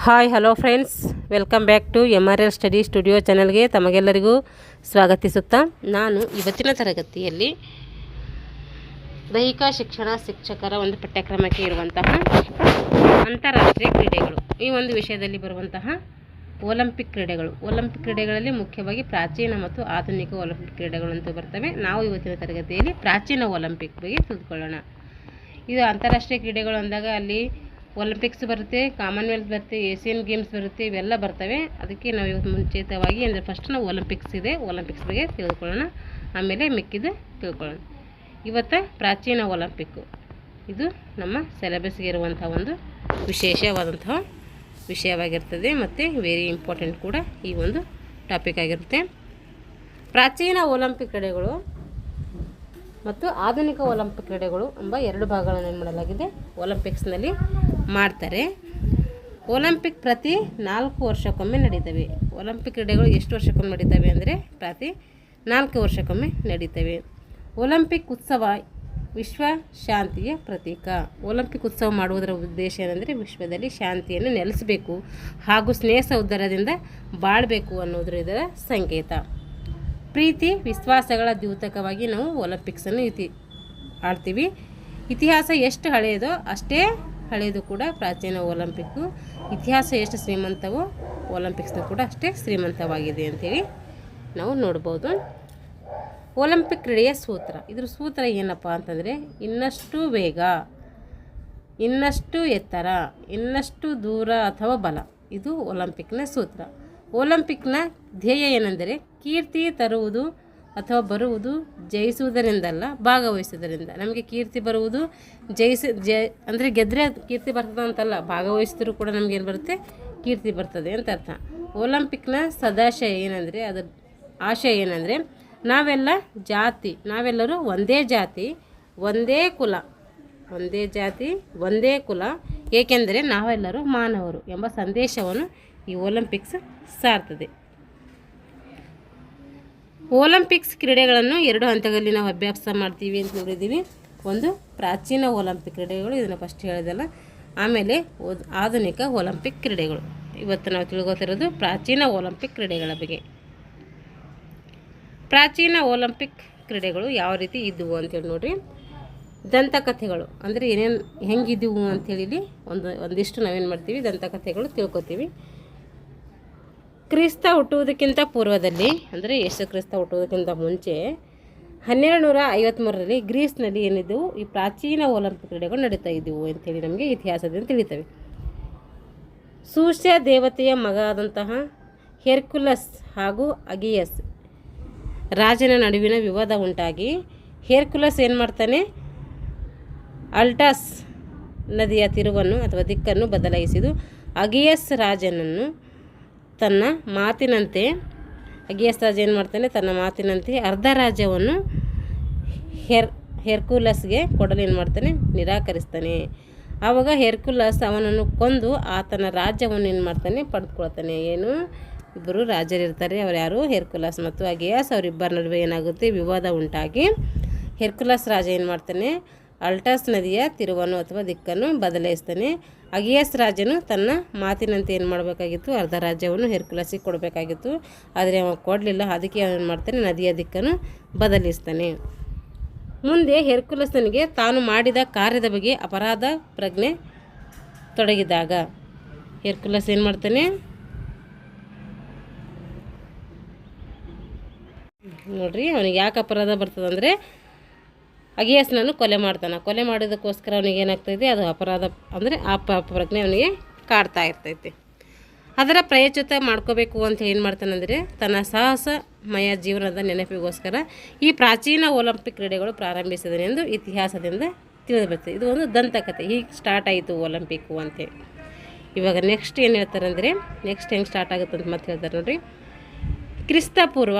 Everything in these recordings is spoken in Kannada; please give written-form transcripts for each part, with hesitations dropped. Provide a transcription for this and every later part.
Hi hello friends, welcome back to MRL study studio ಚಾನಲ್ಗೆ ತಮಗೆಲ್ಲರಿಗೂ ಸ್ವಾಗತಿಸುತ್ತಾ ನಾನು ಇವತ್ತಿನ ತರಗತಿಯಲ್ಲಿ ದೈಹಿಕ ಶಿಕ್ಷಣ ಶಿಕ್ಷಕರ ಒಂದು ಪಠ್ಯಕ್ರಮಕ್ಕೆ ಇರುವಂತಹ ಅಂತಾರಾಷ್ಟ್ರೀಯ ಕ್ರೀಡೆಗಳು ಈ ಒಂದು ವಿಷಯದಲ್ಲಿ ಬರುವಂತಹ ಒಲಿಂಪಿಕ್ ಕ್ರೀಡೆಗಳಲ್ಲಿ ಮುಖ್ಯವಾಗಿ ಪ್ರಾಚೀನ ಮತ್ತು ಆಧುನಿಕ ಒಲಿಂಪಿಕ್ ಕ್ರೀಡೆಗಳು ಅಂತ ಬರ್ತವೆ. ನಾವು ಇವತ್ತಿನ ತರಗತಿಯಲ್ಲಿ ಪ್ರಾಚೀನ ಒಲಿಂಪಿಕ್ ಬಗ್ಗೆ ತಿಳಿದುಕೊಳ್ಳೋಣ. ಇದು ಅಂತಾರಾಷ್ಟ್ರೀಯ ಕ್ರೀಡೆಗಳು ಅಂದಾಗ ಅಲ್ಲಿ ಒಲಿಂಪಿಕ್ಸ್ ಬರುತ್ತೆ, ಕಾಮನ್ವೆಲ್ತ್ ಬರುತ್ತೆ, ಏಷ್ಯನ್ ಗೇಮ್ಸ್ ಬರುತ್ತೆ, ಇವೆಲ್ಲ ಬರ್ತವೆ. ಅದಕ್ಕೆ ನಾವು ಇವತ್ತು ಮುಂಚಿತವಾಗಿ ಅಂದರೆ ಫಸ್ಟ್ ನಾವು ಒಲಿಂಪಿಕ್ಸ್ ಬಗ್ಗೆ ತಿಳ್ಕೊಳ್ಳೋಣ, ಆಮೇಲೆ ಮಿಕ್ಕಿದ್ದು ತಿಳ್ಕೊಳ್ಳೋಣ. ಇವತ್ತು ಪ್ರಾಚೀನ ಒಲಿಂಪಿಕ್ಕು ಇದು ನಮ್ಮ ಸಿಲೆಬಸ್ಗೆ ಇರುವಂಥ ಒಂದು ವಿಶೇಷವಾದಂತಹ ವಿಷಯವಾಗಿರ್ತದೆ ಮತ್ತು ವೆರಿ ಇಂಪಾರ್ಟೆಂಟ್ ಕೂಡ ಈ ಒಂದು ಟಾಪಿಕ್ ಆಗಿರುತ್ತೆ. ಪ್ರಾಚೀನ ಒಲಿಂಪಿಕ್ ಕ್ರೀಡೆಗಳು ಮತ್ತು ಆಧುನಿಕ ಒಲಿಂಪಿಕ್ ಕ್ರೀಡೆಗಳು ಎಂಬ ಎರಡು ಭಾಗಗಳನ್ನು ಏನು ಮಾಡಲಾಗಿದೆ, ಒಲಿಂಪಿಕ್ಸ್ನಲ್ಲಿ ಮಾಡ್ತಾರೆ. ಒಲಿಂಪಿಕ್ ಪ್ರತಿ 4 ವರ್ಷಕ್ಕೊಮ್ಮೆ ನಡೀತವೆ. ಒಲಿಂಪಿಕ್ ಕ್ರೀಡೆಗಳು ಎಷ್ಟು ವರ್ಷಕ್ಕೊಮ್ಮೆ ನಡೀತವೆ ಅಂದರೆ ಪ್ರತಿ 4 ವರ್ಷಕ್ಕೊಮ್ಮೆ ನಡೀತವೆ. ಒಲಿಂಪಿಕ್ ಉತ್ಸವ ವಿಶ್ವ ಶಾಂತಿಯ ಪ್ರತೀಕ. ಒಲಿಂಪಿಕ್ ಉತ್ಸವ ಮಾಡುವುದರ ಉದ್ದೇಶ ಏನೆಂದರೆ ವಿಶ್ವದಲ್ಲಿ ಶಾಂತಿಯನ್ನು ನೆಲೆಸಬೇಕು ಹಾಗೂ ಸ್ನೇಹ ಸೌಹಾರ್ದದಿಂದ ಬಾಳಬೇಕು ಅನ್ನೋದ್ರ ಇದರ ಸಂಕೇತ. ಪ್ರೀತಿ ವಿಶ್ವಾಸಗಳ ದ್ಯೋತಕವಾಗಿ ನಾವು ಒಲಿಂಪಿಕ್ಸನ್ನು ಆಡ್ತೀವಿ. ಇತಿಹಾಸ ಎಷ್ಟು ಹಳೆಯದೋ ಅಷ್ಟೇ ಹಳೆಯದು ಕೂಡ ಪ್ರಾಚೀನ ಒಲಿಂಪಿಕ್ಕು. ಇತಿಹಾಸ ಎಷ್ಟು ಶ್ರೀಮಂತವೋ ಒಲಿಂಪಿಕ್ಸ್ನ ಕೂಡ ಅಷ್ಟೇ ಶ್ರೀಮಂತವಾಗಿದೆ ಅಂಥೇಳಿ ನಾವು ನೋಡ್ಬೋದು. ಒಲಿಂಪಿಕ್ ಕ್ರೀಡೆಯ ಸೂತ್ರ, ಇದ್ರ ಸೂತ್ರ ಏನಪ್ಪ ಅಂತಂದರೆ ಇನ್ನಷ್ಟು ವೇಗ, ಇನ್ನಷ್ಟು ಎತ್ತರ, ಇನ್ನಷ್ಟು ದೂರ ಅಥವಾ ಬಲ. ಇದು ಒಲಿಂಪಿಕ್ನ ಸೂತ್ರ. ಒಲಿಂಪಿಕ್ನ ಧ್ಯೇಯ ಏನೆಂದರೆ ಕೀರ್ತಿ ತರುವುದು ಅಥವಾ ಬರುವುದು ಜಯಿಸುವುದರಿಂದಲ್ಲ, ಭಾಗವಹಿಸುವುದರಿಂದ. ನಮಗೆ ಕೀರ್ತಿ ಬರುವುದು ಅಂದರೆ ಗೆದ್ದರೆ ಕೀರ್ತಿ ಬರ್ತದೆ ಅಂತಲ್ಲ, ಭಾಗವಹಿಸಿದ್ರು ಕೂಡ ನಮಗೇನು ಬರುತ್ತೆ, ಕೀರ್ತಿ ಬರ್ತದೆ ಅಂತ ಅರ್ಥ. ಒಲಿಂಪಿಕ್ನ ಸದಾಶಯ ಏನಂದರೆ ಅದರ ಆಶಯ ಏನಂದರೆ ನಾವೆಲ್ಲರೂ ಒಂದೇ ಜಾತಿ ಒಂದೇ ಕುಲ, ಏಕೆಂದರೆ ನಾವೆಲ್ಲರೂ ಮಾನವರು ಎಂಬ ಸಂದೇಶವನ್ನು ಈ ಒಲಿಂಪಿಕ್ಸ್ ಸಾರ್ತದೆ. ಒಲಿಂಪಿಕ್ಸ್ ಕ್ರೀಡೆಗಳನ್ನು 2 ಹಂತಗಳಲ್ಲಿ ನಾವು ಅಭ್ಯಾಸ ಮಾಡ್ತೀವಿ ಅಂತ ನೋಡಿದ್ದೀವಿ. ಒಂದು ಪ್ರಾಚೀನ ಒಲಿಂಪಿಕ್ ಕ್ರೀಡೆಗಳು, ಇದನ್ನು ಫಸ್ಟ್ ಹೇಳಿದಲ್ಲ. ಆಮೇಲೆ ಆಧುನಿಕ ಒಲಿಂಪಿಕ್ ಕ್ರೀಡೆಗಳು. ಇವತ್ತು ನಾವು ತಿಳ್ಕೊತಿರೋದು ಪ್ರಾಚೀನ ಒಲಿಂಪಿಕ್ ಕ್ರೀಡೆಗಳ ಬಗ್ಗೆ. ಪ್ರಾಚೀನ ಒಲಿಂಪಿಕ್ ಕ್ರೀಡೆಗಳು ಯಾವ ರೀತಿ ಇದ್ದವು ಅಂತೇಳಿ ನೋಡ್ರಿ. ದಂತಕಥೆಗಳು ಅಂದರೆ ಹೆಂಗಿದ್ದವು ಅಂಥೇಳಿ ಒಂದಿಷ್ಟು ನಾವೇನು ಮಾಡ್ತೀವಿ, ದಂತಕಥೆಗಳು ತಿಳ್ಕೊತೀವಿ. ಕ್ರಿಸ್ತ ಹುಟ್ಟುವುದಕ್ಕಿಂತ ಪೂರ್ವದಲ್ಲಿ ಅಂದರೆ ಯೇಸು ಕ್ರಿಸ್ತ ಹುಟ್ಟುವುದಕ್ಕಿಂತ ಮುಂಚೆ 1253ರಲ್ಲಿ ಗ್ರೀಸ್ನಲ್ಲಿ ಏನಿದ್ದವು ಈ ಪ್ರಾಚೀನ ಒಲಿಂಪಿಕ್ ಕ್ರೀಡೆಗಳು ನಡೀತಾ ಇದ್ದವು ಅಂಥೇಳಿ ನಮಗೆ ಇತಿಹಾಸದಿಂದ ತಿಳಿತವೆ. ಸೂಸ್ಯ ದೇವತೆಯ ಮಗ ಆದಂತಹ ಹೆರ್ಕ್ಯುಲಸ್ ಹಾಗೂ ಅಗಿಯಸ್ ರಾಜನ ನಡುವಿನ ವಿವಾದ ಉಂಟಾಗಿ ಹೆರ್ಕ್ಯುಲಸ್ ಏನು ಮಾಡ್ತಾನೆ, ಅಲ್ಟಾಸ್ ನದಿಯ ತಿರುವನ್ನು ಅಥವಾ ದಿಕ್ಕನ್ನು ಬದಲಾಯಿಸಿದು. ಅಗಿಯಸ್ ರಾಜನನ್ನು ತನ್ನ ಮಾತಿನಂತೆ ಏನು ಮಾಡ್ತಾನೆ, ತನ್ನ ಮಾತಿನಂತೆ ಅರ್ಧ ರಾಜ್ಯವನ್ನು ಹೆರ್ಕ್ಯುಲಸ್ಗೆ ಕೊಡಲು ಏನು ಮಾಡ್ತಾನೆ, ನಿರಾಕರಿಸ್ತಾನೆ. ಆವಾಗ ಹೆರ್ಕ್ಯುಲಸ್ ಅವನನ್ನು ಕೊಂದು ಆತನ ರಾಜ್ಯವನ್ನು ಏನು ಮಾಡ್ತಾನೆ, ಪಡೆದುಕೊಳ್ತಾನೆ. ಇಬ್ಬರು ರಾಜರಿರ್ತಾರೆ, ಅವ್ರು ಯಾರು, ಹೆರ್ಕ್ಯುಲಸ್ ಮತ್ತು ಅಗಿಯಸ್. ಅವರಿಬ್ಬರ ನಡುವೆ ಏನಾಗುತ್ತೆ, ವಿವಾದ ಉಂಟಾಗಿ ಹೆರ್ಕ್ಯುಲಸ್ ರಾಜ ಏನು ಮಾಡ್ತಾನೆ, ಅಲ್ಟಾಸ್ ನದಿಯ ತಿರುವನ್ನು ಅಥವಾ ದಿಕ್ಕನ್ನು ಬದಲಾಯಿಸ್ತಾನೆ. ಅಗಿಯಸ್ ರಾಜನು ತನ್ನ ಮಾತಿನಂತೆ ಏನು ಮಾಡಬೇಕಾಗಿತ್ತು, ಅರ್ಧ ರಾಜ್ಯವನ್ನು ಹೆರ್ಕ್ಯುಲಸ್ಸಿಗೆ ಕೊಡಬೇಕಾಗಿತ್ತು. ಆದರೆ ಅವ ಕೊಡಲಿಲ್ಲ. ಅದಕ್ಕೆ ಅವನು ಮಾಡ್ತಾನೆ, ನದಿಯ ದಿಕ್ಕನ್ನು ಬದಲಿಸ್ತಾನೆ. ಮುಂದೆ ಹೆರ್ಕ್ಯುಲಸ್ನಿಗೆ ತಾನು ಮಾಡಿದ ಕಾರ್ಯದ ಬಗ್ಗೆ ಅಪರಾಧ ಪ್ರಜ್ಞೆ ತೊಡಗಿದಾಗ ಹೆರ್ಕ್ಯುಲಸ್ ಏನು ಮಾಡ್ತಾನೆ ನೋಡ್ರಿ, ಅವನಿಗೆ ಯಾಕೆ ಅಪರಾಧ ಬರ್ತದಂದರೆ ಅಗಿಯಸ್ನನ್ನು ಕೊಲೆ ಮಾಡ್ತಾನೆ. ಕೊಲೆ ಮಾಡೋದಕ್ಕೋಸ್ಕರ ಅವನಿಗೆ ಏನಾಗ್ತೈತಿ, ಅದು ಅಪರಾಧ ಅಂದರೆ ಆ ಪ್ರಜ್ಞೆ ಅವನಿಗೆ ಕಾಡ್ತಾ ಇರ್ತೈತಿ. ಅದರ ಪ್ರಯೋಚಿತ ಮಾಡ್ಕೋಬೇಕು ಅಂತ ಏನು ಮಾಡ್ತಾನಂದರೆ ತನ್ನ ಸಾಹಸಮಯ ಜೀವನದ ನೆನಪಿಗೋಸ್ಕರ ಈ ಪ್ರಾಚೀನ ಒಲಿಂಪಿಕ್ ಕ್ರೀಡೆಗಳು ಪ್ರಾರಂಭಿಸಿದನೆ ಎಂದು ಇತಿಹಾಸದಿಂದ ತಿಳಿದುಬರ್ತದೆ. ಇದು ಒಂದು ದಂತಕಥೆ. ಹೀಗೆ ಸ್ಟಾರ್ಟ್ ಆಯಿತು ಒಲಿಂಪಿಕ್ಕು ಅಂತೇಳಿ. ಇವಾಗ ನೆಕ್ಸ್ಟ್ ಏನು ಹೇಳ್ತಾರೆ ಅಂದರೆ ನೆಕ್ಸ್ಟ್ ಹೆಂಗೆ ಸ್ಟಾರ್ಟ್ ಆಗುತ್ತೆ ಅಂತ ಮತ್ತೆ ಹೇಳ್ತಾರೆ ನೋಡಿರಿ. ಕ್ರಿಸ್ತಪೂರ್ವ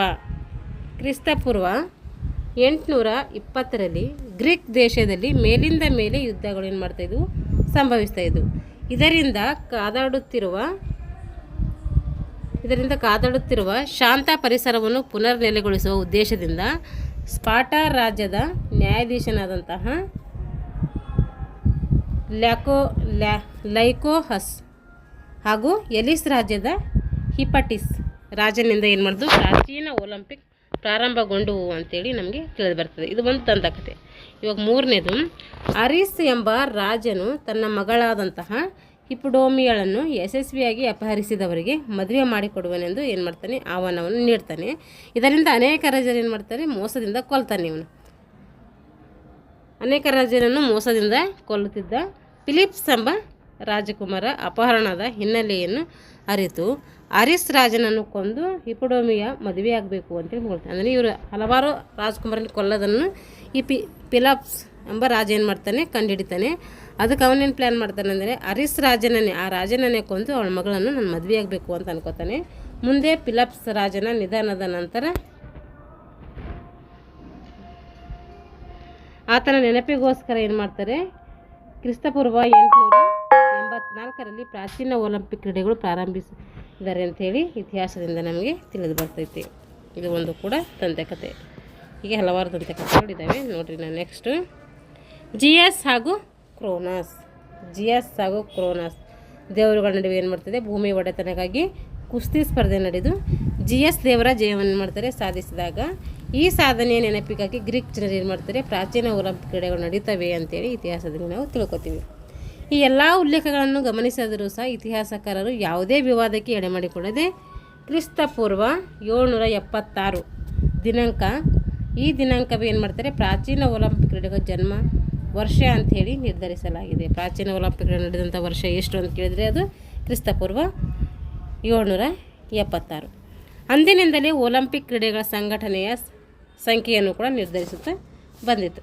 820ರಲ್ಲಿ ಗ್ರೀಕ್ ದೇಶದಲ್ಲಿ ಮೇಲಿಂದ ಮೇಲೆ ಯುದ್ಧಗಳು ಏನು ಮಾಡ್ತಾಯಿದ್ವು, ಸಂಭವಿಸ್ತಾಯಿದ್ವು. ಇದರಿಂದ ಕಾದಾಡುತ್ತಿರುವ ಶಾಂತ ಪರಿಸರವನ್ನು ಪುನರ್ ನೆಲೆಗೊಳಿಸುವ ಉದ್ದೇಶದಿಂದ ಸ್ಪಾರ್ಟಾ ರಾಜ್ಯದ ನ್ಯಾಯಾಧೀಶನಾದಂತಹ ಲೈಕೋಹಸ್ ಹಾಗೂ ಎಲಿಸ್ ರಾಜ್ಯದ ಹಿಪಟಿಸ್ ರಾಜನಿಂದ ಏನು ಮಾಡಿದ್ರು ಪ್ರಾಚೀನ ಒಲಿಂಪಿಕ್ ಪ್ರಾರಂಭಗೊಂಡವು ಅಂತೇಳಿ ನಮಗೆ ತಿಳಿದು ಬರ್ತದೆ. ಇದು ಒಂದು ದಂತಕಥೆ. ಇವಾಗ ಮೂರನೇದು, ಅರಿಸ್ ಎಂಬ ರಾಜನು ತನ್ನ ಮಗಳಾದಂತಹ ಹಿಪ್ಪುಡೋಮಿಯಳನ್ನು ಯಶಸ್ವಿಯಾಗಿ ಅಪಹರಿಸಿದವರಿಗೆ ಮದುವೆ ಮಾಡಿಕೊಡುವನೆಂದು ಏನು ಮಾಡ್ತಾನೆ, ಆಹ್ವಾನವನ್ನು ನೀಡ್ತಾನೆ. ಇದರಿಂದ ಅನೇಕ ರಾಜರು ಏನು ಮಾಡ್ತಾರೆ, ಮೋಸದಿಂದ ಕೊಲ್ತಾನೆ. ಇವನು ಅನೇಕ ರಾಜರನ್ನು ಮೋಸದಿಂದ ಕೊಲ್ಲುತ್ತಿದ್ದ. ಫಿಲಿಪ್ಸ್ ಎಂಬ ರಾಜಕುಮಾರ ಅಪಹರಣದ ಹಿನ್ನೆಲೆಯನ್ನು ಅರಿತು ಅರಿಸ್ ರಾಜನನ್ನು ಕೊಂದು ಹಿಪ್ಪುಡೋಮಿಯ ಮದುವೆಯಾಗಬೇಕು ಅಂತೇಳಿ ಹೇಳ್ತಾನೆ. ಅಂದರೆ ಇವರು ಹಲವಾರು ರಾಜಕುಮಾರನ ಕೊಲ್ಲೋದನ್ನು ಈ ಫಿಲಿಪ್ಸ್ ಎಂಬ ರಾಜ ಏನು ಮಾಡ್ತಾನೆ, ಕಂಡುಹಿಡಿತಾನೆ. ಅದಕ್ಕೆ ಅವನೇನು ಪ್ಲ್ಯಾನ್ ಮಾಡ್ತಾನೆ ಅಂದರೆ ಅರಿಸ್ ರಾಜನನ್ನೇ, ಆ ರಾಜನನ್ನೇ ಕೊಂದು ಅವಳ ಮಗಳನ್ನು ನಾನು ಮದುವೆಯಾಗಬೇಕು ಅಂತ ಅನ್ಕೋತಾನೆ. ಮುಂದೆ ಫಿಲಿಪ್ಸ್ ರಾಜನ ನಿಧನದ ನಂತರ ಆತನ ನೆನಪಿಗೋಸ್ಕರ ಏನು ಮಾಡ್ತಾರೆ, ಕ್ರಿಸ್ತಪೂರ್ವ 884ರಲ್ಲಿ ಪ್ರಾಚೀನ ಒಲಿಂಪಿಕ್ ಕ್ರೀಡೆಗಳು ಪ್ರಾರಂಭಿಸಿದ್ದಾರೆ ಅಂಥೇಳಿ ಇತಿಹಾಸದಿಂದ ನಮಗೆ ತಿಳಿದು ಬರ್ತೈತಿ. ಇದು ಒಂದು ಕೂಡ ದಂತಕಥೆ. ಹೀಗೆ ಹಲವಾರು ದಂತಕಥೆಗಳಿದ್ದಾವೆ ನೋಡಿರಿ. ನಾನು ನೆಕ್ಸ್ಟು ಜಿಯಸ್ ಹಾಗೂ ಕ್ರೋನಸ್. ಜಿಯಸ್ ಹಾಗೂ ಕ್ರೋನಸ್ ದೇವರುಗಳ ನಡುವೆ ಏನು ಮಾಡ್ತದೆ, ಭೂಮಿ ಒಡೆತನಕ್ಕಾಗಿ ಕುಸ್ತಿ ಸ್ಪರ್ಧೆ ನಡೆದು ಜಿಯಸ್ ದೇವರ ಜಯವನ್ನು ಮಾಡ್ತಾರೆ ಸಾಧಿಸಿದಾಗ ಈ ಸಾಧನೆಯ ನೆನಪಿಗಾಗಿ ಗ್ರೀಕ್ ಜನರು ಏನು ಮಾಡ್ತಾರೆ, ಪ್ರಾಚೀನ ಒಲಿಂಪಿಕ್ ಕ್ರೀಡೆಗಳು ನಡೀತವೆ ಅಂತೇಳಿ ಇತಿಹಾಸದಲ್ಲಿ ನಾವು ತಿಳ್ಕೊತೀವಿ. ಈ ಎಲ್ಲ ಉಲ್ಲೇಖಗಳನ್ನು ಗಮನಿಸಿದರೂ ಸಹ ಇತಿಹಾಸಕಾರರು ಯಾವುದೇ ವಿವಾದಕ್ಕೆ ಎಡೆಮಾಡಿಕೊಳ್ಳದೆ ಕ್ರಿಸ್ತಪೂರ್ವ 776 ದಿನಾಂಕ, ಈ ದಿನಾಂಕವೇ ಏನು ಮಾಡ್ತಾರೆ, ಪ್ರಾಚೀನ ಒಲಿಂಪಿಕ್ ಕ್ರೀಡೆಗಳ ಜನ್ಮ ವರ್ಷ ಅಂಥೇಳಿ ನಿರ್ಧರಿಸಲಾಗಿದೆ. ಪ್ರಾಚೀನ ಒಲಿಂಪಿಕ್ ಕ್ರೀಡೆ ನಡೆದಂಥ ವರ್ಷ ಎಷ್ಟು ಅಂತ ಕೇಳಿದರೆ ಅದು ಕ್ರಿಸ್ತಪೂರ್ವ 776. ಅಂದಿನಿಂದಲೇ ಒಲಿಂಪಿಕ್ ಕ್ರೀಡೆಗಳ ಸಂಘಟನೆಯ ಸಂಖ್ಯೆಯನ್ನು ಕೂಡ ನಿರ್ಧರಿಸುತ್ತಾ ಬಂದಿತು.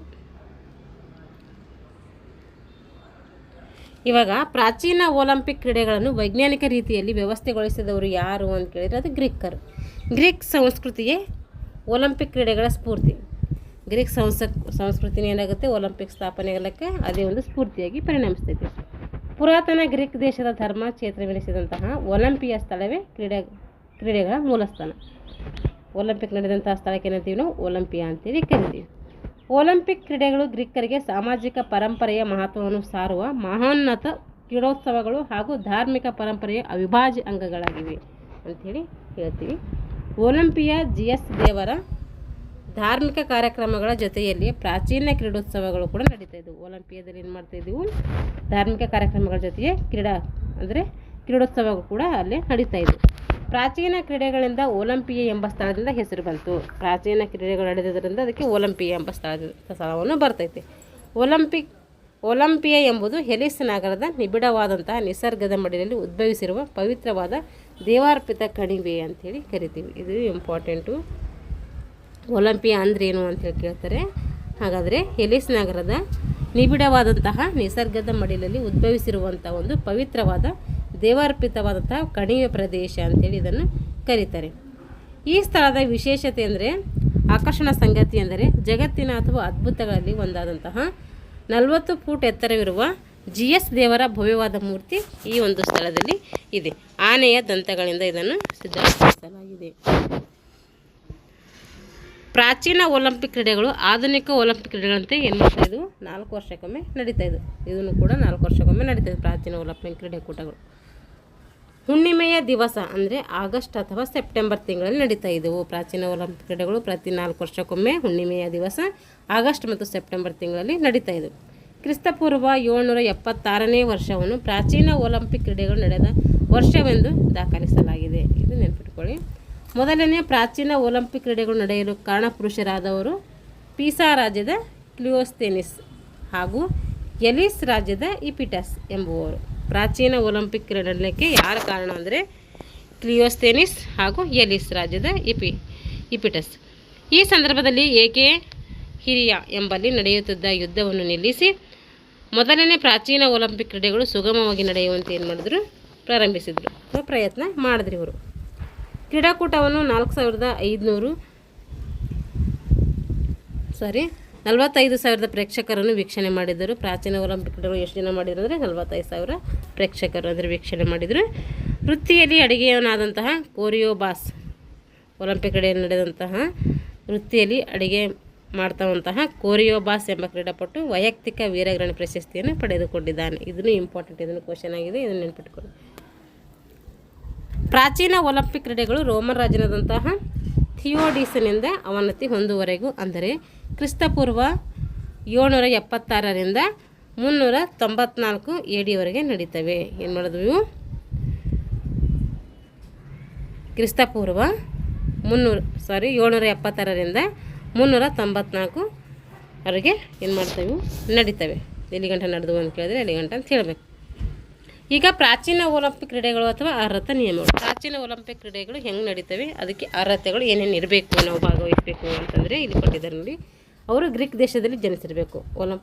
ಇವಾಗ ಪ್ರಾಚೀನ ಒಲಿಂಪಿಕ್ ಕ್ರೀಡೆಗಳನ್ನು ವೈಜ್ಞಾನಿಕ ರೀತಿಯಲ್ಲಿ ವ್ಯವಸ್ಥೆಗೊಳಿಸಿದವರು ಯಾರು ಅಂತ ಕೇಳಿದರೆ ಅದು ಗ್ರೀಕರು. ಗ್ರೀಕ್ ಸಂಸ್ಕೃತಿಯೇ ಒಲಿಂಪಿಕ್ ಕ್ರೀಡೆಗಳ ಸ್ಫೂರ್ತಿ. ಗ್ರೀಕ್ ಸಂಸ್ಕೃತಿನೇ ಏನಾಗುತ್ತೆ, ಒಲಿಂಪಿಕ್ ಸ್ಥಾಪನೆಗಲಕ್ಕೆ ಅದೇ ಒಂದು ಸ್ಫೂರ್ತಿಯಾಗಿ ಪರಿಣಮಿಸ್ತೈತೆ. ಪುರಾತನ ಗ್ರೀಕ್ ದೇಶದ ಧರ್ಮ ಕ್ಷೇತ್ರವೆನಿಸಿದಂತಹ ಒಲಿಂಪಿಯ ಸ್ಥಳವೇ ಕ್ರೀಡೆಗಳ ಮೂಲಸ್ಥಾನ. ಒಲಿಂಪಿಕ್ ನಡೆದಂತಹ ಸ್ಥಳಕ್ಕೆ ಏನಂತೀವಿ ನಾವು, ಒಲಿಂಪಿಯಾ ಅಂತೇಳಿ ಕರಿತೀವಿ. ಒಲಿಂಪಿಕ್ ಕ್ರೀಡೆಗಳು ಗ್ರೀಕರಿಗೆ ಸಾಮಾಜಿಕ ಪರಂಪರೆಯ ಮಹತ್ವವನ್ನು ಸಾರುವ ಮಹೋನ್ನತ ಕ್ರೀಡೋತ್ಸವಗಳು ಹಾಗೂ ಧಾರ್ಮಿಕ ಪರಂಪರೆಯ ಅವಿಭಾಜ್ಯ ಅಂಗಗಳಾಗಿವೆ ಅಂಥೇಳಿ ಹೇಳ್ತೀವಿ. ಒಲಿಂಪಿಯಾ ಜಿಯಸ್ ದೇವರ ಧಾರ್ಮಿಕ ಕಾರ್ಯಕ್ರಮಗಳ ಜೊತೆಯಲ್ಲಿ ಪ್ರಾಚೀನ ಕ್ರೀಡೋತ್ಸವಗಳು ಕೂಡ ನಡೀತಾ ಇದ್ದವು. ಒಲಿಂಪಿಯಾದಲ್ಲಿ ಏನು ಮಾಡ್ತಾಯಿದ್ದೆವು, ಧಾರ್ಮಿಕ ಕಾರ್ಯಕ್ರಮಗಳ ಜೊತೆಗೆ ಕ್ರೀಡೋತ್ಸವಗಳು ಕೂಡ ಅಲ್ಲೇ ನಡೀತಾ ಇದ್ದವು. ಪ್ರಾಚೀನ ಕ್ರೀಡೆಗಳಿಂದ ಒಲಿಂಪಿಯಾ ಎಂಬ ಸ್ಥಳದಿಂದ ಹೆಸರು ಬಂತು. ಪ್ರಾಚೀನ ಕ್ರೀಡೆಗಳು ನಡೆದಿದ್ದರಿಂದ ಅದಕ್ಕೆ ಒಲಿಂಪಿಯಾ ಎಂಬ ಸ್ಥಳವನ್ನು ಬರ್ತೈತೆ. ಒಲಿಂಪಿಯಾ ಎಂಬುದು ಹೆಲಿಸ್ ನಗರದ ನಿಬಿಡವಾದಂತಹ ನಿಸರ್ಗದ ಮಡಿಲಲ್ಲಿ ಉದ್ಭವಿಸಿರುವ ಪವಿತ್ರವಾದ ದೇವಾರ್ಪಿತ ಕಣಿವೆ ಅಂಥೇಳಿ ಕರಿತೀವಿ. ಇದು ಇಂಪಾರ್ಟೆಂಟು. ಒಲಿಂಪಿಯಾ ಅಂದ್ರೆ ಏನು ಅಂತೇಳಿ ಕೇಳ್ತಾರೆ. ಹಾಗಾದರೆ ಹೆಲಿಸ್ ನಗರದ ನಿಬಿಡವಾದಂತಹ ನಿಸರ್ಗದ ಮಡಿಲಲ್ಲಿ ಉದ್ಭವಿಸಿರುವಂಥ ಒಂದು ಪವಿತ್ರವಾದ ದೇವಾರ್ಪಿತವಾದಂತಹ ಕಣಿವೆ ಪ್ರದೇಶ ಅಂತೇಳಿ ಇದನ್ನು ಕರೀತಾರೆ. ಈ ಸ್ಥಳದ ವಿಶೇಷತೆ ಅಂದರೆ, ಆಕರ್ಷಣ ಸಂಗತಿ ಎಂದರೆ ಜಗತ್ತಿನ ಅಥವಾ ಅದ್ಭುತಗಳಲ್ಲಿ ಒಂದಾದಂತಹ 40 ಫೂಟ್ ಎತ್ತರವಿರುವ ಜಿಯಸ್ ದೇವರ ಭವ್ಯವಾದ ಮೂರ್ತಿ ಈ ಒಂದು ಸ್ಥಳದಲ್ಲಿ ಇದೆ. ಆನೆಯ ದಂತಗಳಿಂದ ಇದನ್ನು ಸಿದ್ಧಪಡಿಸಲಾಗಿದೆ. ಪ್ರಾಚೀನ ಒಲಿಂಪಿಕ್ ಕ್ರೀಡೆಗಳು ಆಧುನಿಕ ಒಲಿಂಪಿಕ್ ಕ್ರೀಡೆಗಳಂತೆ ಏನು ಮಾಡ್ತಾ ಇದ್ವು, 4 ವರ್ಷಕ್ಕೊಮ್ಮೆ ನಡೀತಾ ಇದ್ವು. ಇದನ್ನು ಕೂಡ 4 ವರ್ಷಕ್ಕೊಮ್ಮೆ ನಡೀತಾ ಇದ್ವು ಪ್ರಾಚೀನ ಒಲಿಂಪಿಕ್ ಕ್ರೀಡಾಕೂಟಗಳು. ಹುಣ್ಣಿಮೆಯ ದಿವಸ ಅಂದರೆ ಆಗಸ್ಟ್ ಅಥವಾ ಸೆಪ್ಟೆಂಬರ್ ತಿಂಗಳಲ್ಲಿ ನಡೀತಾ ಇದ್ದವು. ಪ್ರಾಚೀನ ಒಲಿಂಪಿಕ್ ಕ್ರೀಡೆಗಳು ಪ್ರತಿ 4 ವರ್ಷಕ್ಕೊಮ್ಮೆ ಹುಣ್ಣಿಮೆಯ ದಿವಸ ಆಗಸ್ಟ್ ಮತ್ತು ಸೆಪ್ಟೆಂಬರ್ ತಿಂಗಳಲ್ಲಿ ನಡೀತಾ ಇದ್ದವು. ಕ್ರಿಸ್ತಪೂರ್ವ 776ನೇ ವರ್ಷವನ್ನು ಪ್ರಾಚೀನ ಒಲಿಂಪಿಕ್ ಕ್ರೀಡೆಗಳು ನಡೆದ ವರ್ಷವೆಂದು ದಾಖಲಿಸಲಾಗಿದೆ. ಇದು ನೆನಪಿಟ್ಕೊಳ್ಳಿ. ಮೊದಲನೇ ಪ್ರಾಚೀನ ಒಲಿಂಪಿಕ್ ಕ್ರೀಡೆಗಳು ನಡೆಯಲು ಕಾರಣಪುರುಷರಾದವರು ಪೀಸಾ ರಾಜ್ಯದ ಕ್ಲಿಯೋಸ್ಥೆನಿಸ್ ಹಾಗೂ ಎಲಿಸ್ ರಾಜ್ಯದ ಹಿಪಟಿಸ್ ಎಂಬುವರು. ಪ್ರಾಚೀನ ಒಲಿಂಪಿಕ್ ಕ್ರೀಡೆ ನಡೆಯಲಿಕ್ಕೆ ಯಾರ ಕಾರಣ ಅಂದರೆ ಕ್ಲಿಯೋಸ್ಥೆನಿಸ್ ಹಾಗೂ ಎಲಿಸ್ ರಾಜ್ಯದ ಹಿಪಟಿಸ್. ಈ ಸಂದರ್ಭದಲ್ಲಿ ಏಕೆ ಹಿರಿಯ ಎಂಬಲ್ಲಿ ನಡೆಯುತ್ತಿದ್ದ ಯುದ್ಧವನ್ನು ನಿಲ್ಲಿಸಿ ಮೊದಲನೇ ಪ್ರಾಚೀನ ಒಲಿಂಪಿಕ್ ಕ್ರೀಡೆಗಳು ಸುಗಮವಾಗಿ ನಡೆಯುವಂತೆ ಏನು ಮಾಡಿದ್ರು, ಪ್ರಾರಂಭಿಸಿದರು, ಪ್ರಯತ್ನ ಮಾಡಿದ್ರು ಇವರು. ಕ್ರೀಡಾಕೂಟವನ್ನು 45,000 ಪ್ರೇಕ್ಷಕರನ್ನು ವೀಕ್ಷಣೆ ಮಾಡಿದರು. ಪ್ರಾಚೀನ ಒಲಿಂಪಿಕ್ ಕ್ರೀಡೆಗಳು ಎಷ್ಟು ಜನ ಮಾಡಿದರು ಅಂದರೆ 45,000 ಪ್ರೇಕ್ಷಕರು ಅಂದರೆ ವೀಕ್ಷಣೆ ಮಾಡಿದರು. ವೃತ್ತಿಯಲ್ಲಿ ಅಡುಗೆಯವನಾದಂತಹ ಕೋರಿಯೋಬಾಸ್, ಒಲಿಂಪಿಕ್ ಕ್ರೀಡೆಯಲ್ಲಿ ನಡೆದಂತಹ ವೃತ್ತಿಯಲ್ಲಿ ಅಡುಗೆ ಮಾಡ್ತಾವಂತಹ ಕೋರಿಯೋಬಾಸ್ ಎಂಬ ಕ್ರೀಡಾಪಟು ವೈಯಕ್ತಿಕ ವೀರಗ್ರಣಿ ಪ್ರಶಸ್ತಿಯನ್ನು ಪಡೆದುಕೊಂಡಿದ್ದಾನೆ. ಇದನ್ನು ಇಂಪಾರ್ಟೆಂಟ್, ಇದನ್ನು ಕ್ವಶನ್ ಆಗಿದೆ, ಇದನ್ನು ನೆನಪಿಟ್ಕೊಳ್ಳಿ. ಪ್ರಾಚೀನ ಒಲಿಂಪಿಕ್ ಕ್ರೀಡೆಗಳು ರೋಮನ್ ರಾಜನಾದಂತಹ ಥಿಯೋಡಿಸನಿಂದ ಅವನತಿ ಹೊಂದುವವರೆಗೂ, ಅಂದರೆ ಕ್ರಿಸ್ತಪೂರ್ವ 776ರಿಂದ 394 AD ನಡೀತವೆ. ಏನು ಮಾಡಿದ್ವು ಇವು? ಕ್ರಿಸ್ತಪೂರ್ವ 776ರಿಂದ 394 ಏನು ಮಾಡ್ತವೆ? ನಡೀತವೆ. ಎಲ್ಲಿ ಗಂಟೆ ನಡೆದವು ಅಂತ ಕೇಳಿದ್ರೆ ಎಲ್ಲಿ ಗಂಟೆ ಅಂತ ಹೇಳಬೇಕು. ಈಗ ಪ್ರಾಚೀನ ಒಲಿಂಪಿಕ್ ಕ್ರೀಡೆಗಳು ಅಥವಾ ಅರ್ಹತಾ ನಿಯಮಗಳು. ಪ್ರಾಚೀನ ಒಲಿಂಪಿಕ್ ಕ್ರೀಡೆಗಳು ಹೆಂಗೆ ನಡೀತವೆ, ಅದಕ್ಕೆ ಅರ್ಹತೆಗಳು ಏನೇನು ಇರಬೇಕು, ನಾವು ಭಾಗವಹಿಸಬೇಕು ಅಂತಂದರೆ ಇಲ್ಲಿ ಕೊಟ್ಟಿದ್ದಾರೆ ನೋಡಿ. ಅವರು ಗ್ರೀಕ್ ದೇಶದಲ್ಲಿ ಜನಿಸಿರಬೇಕು.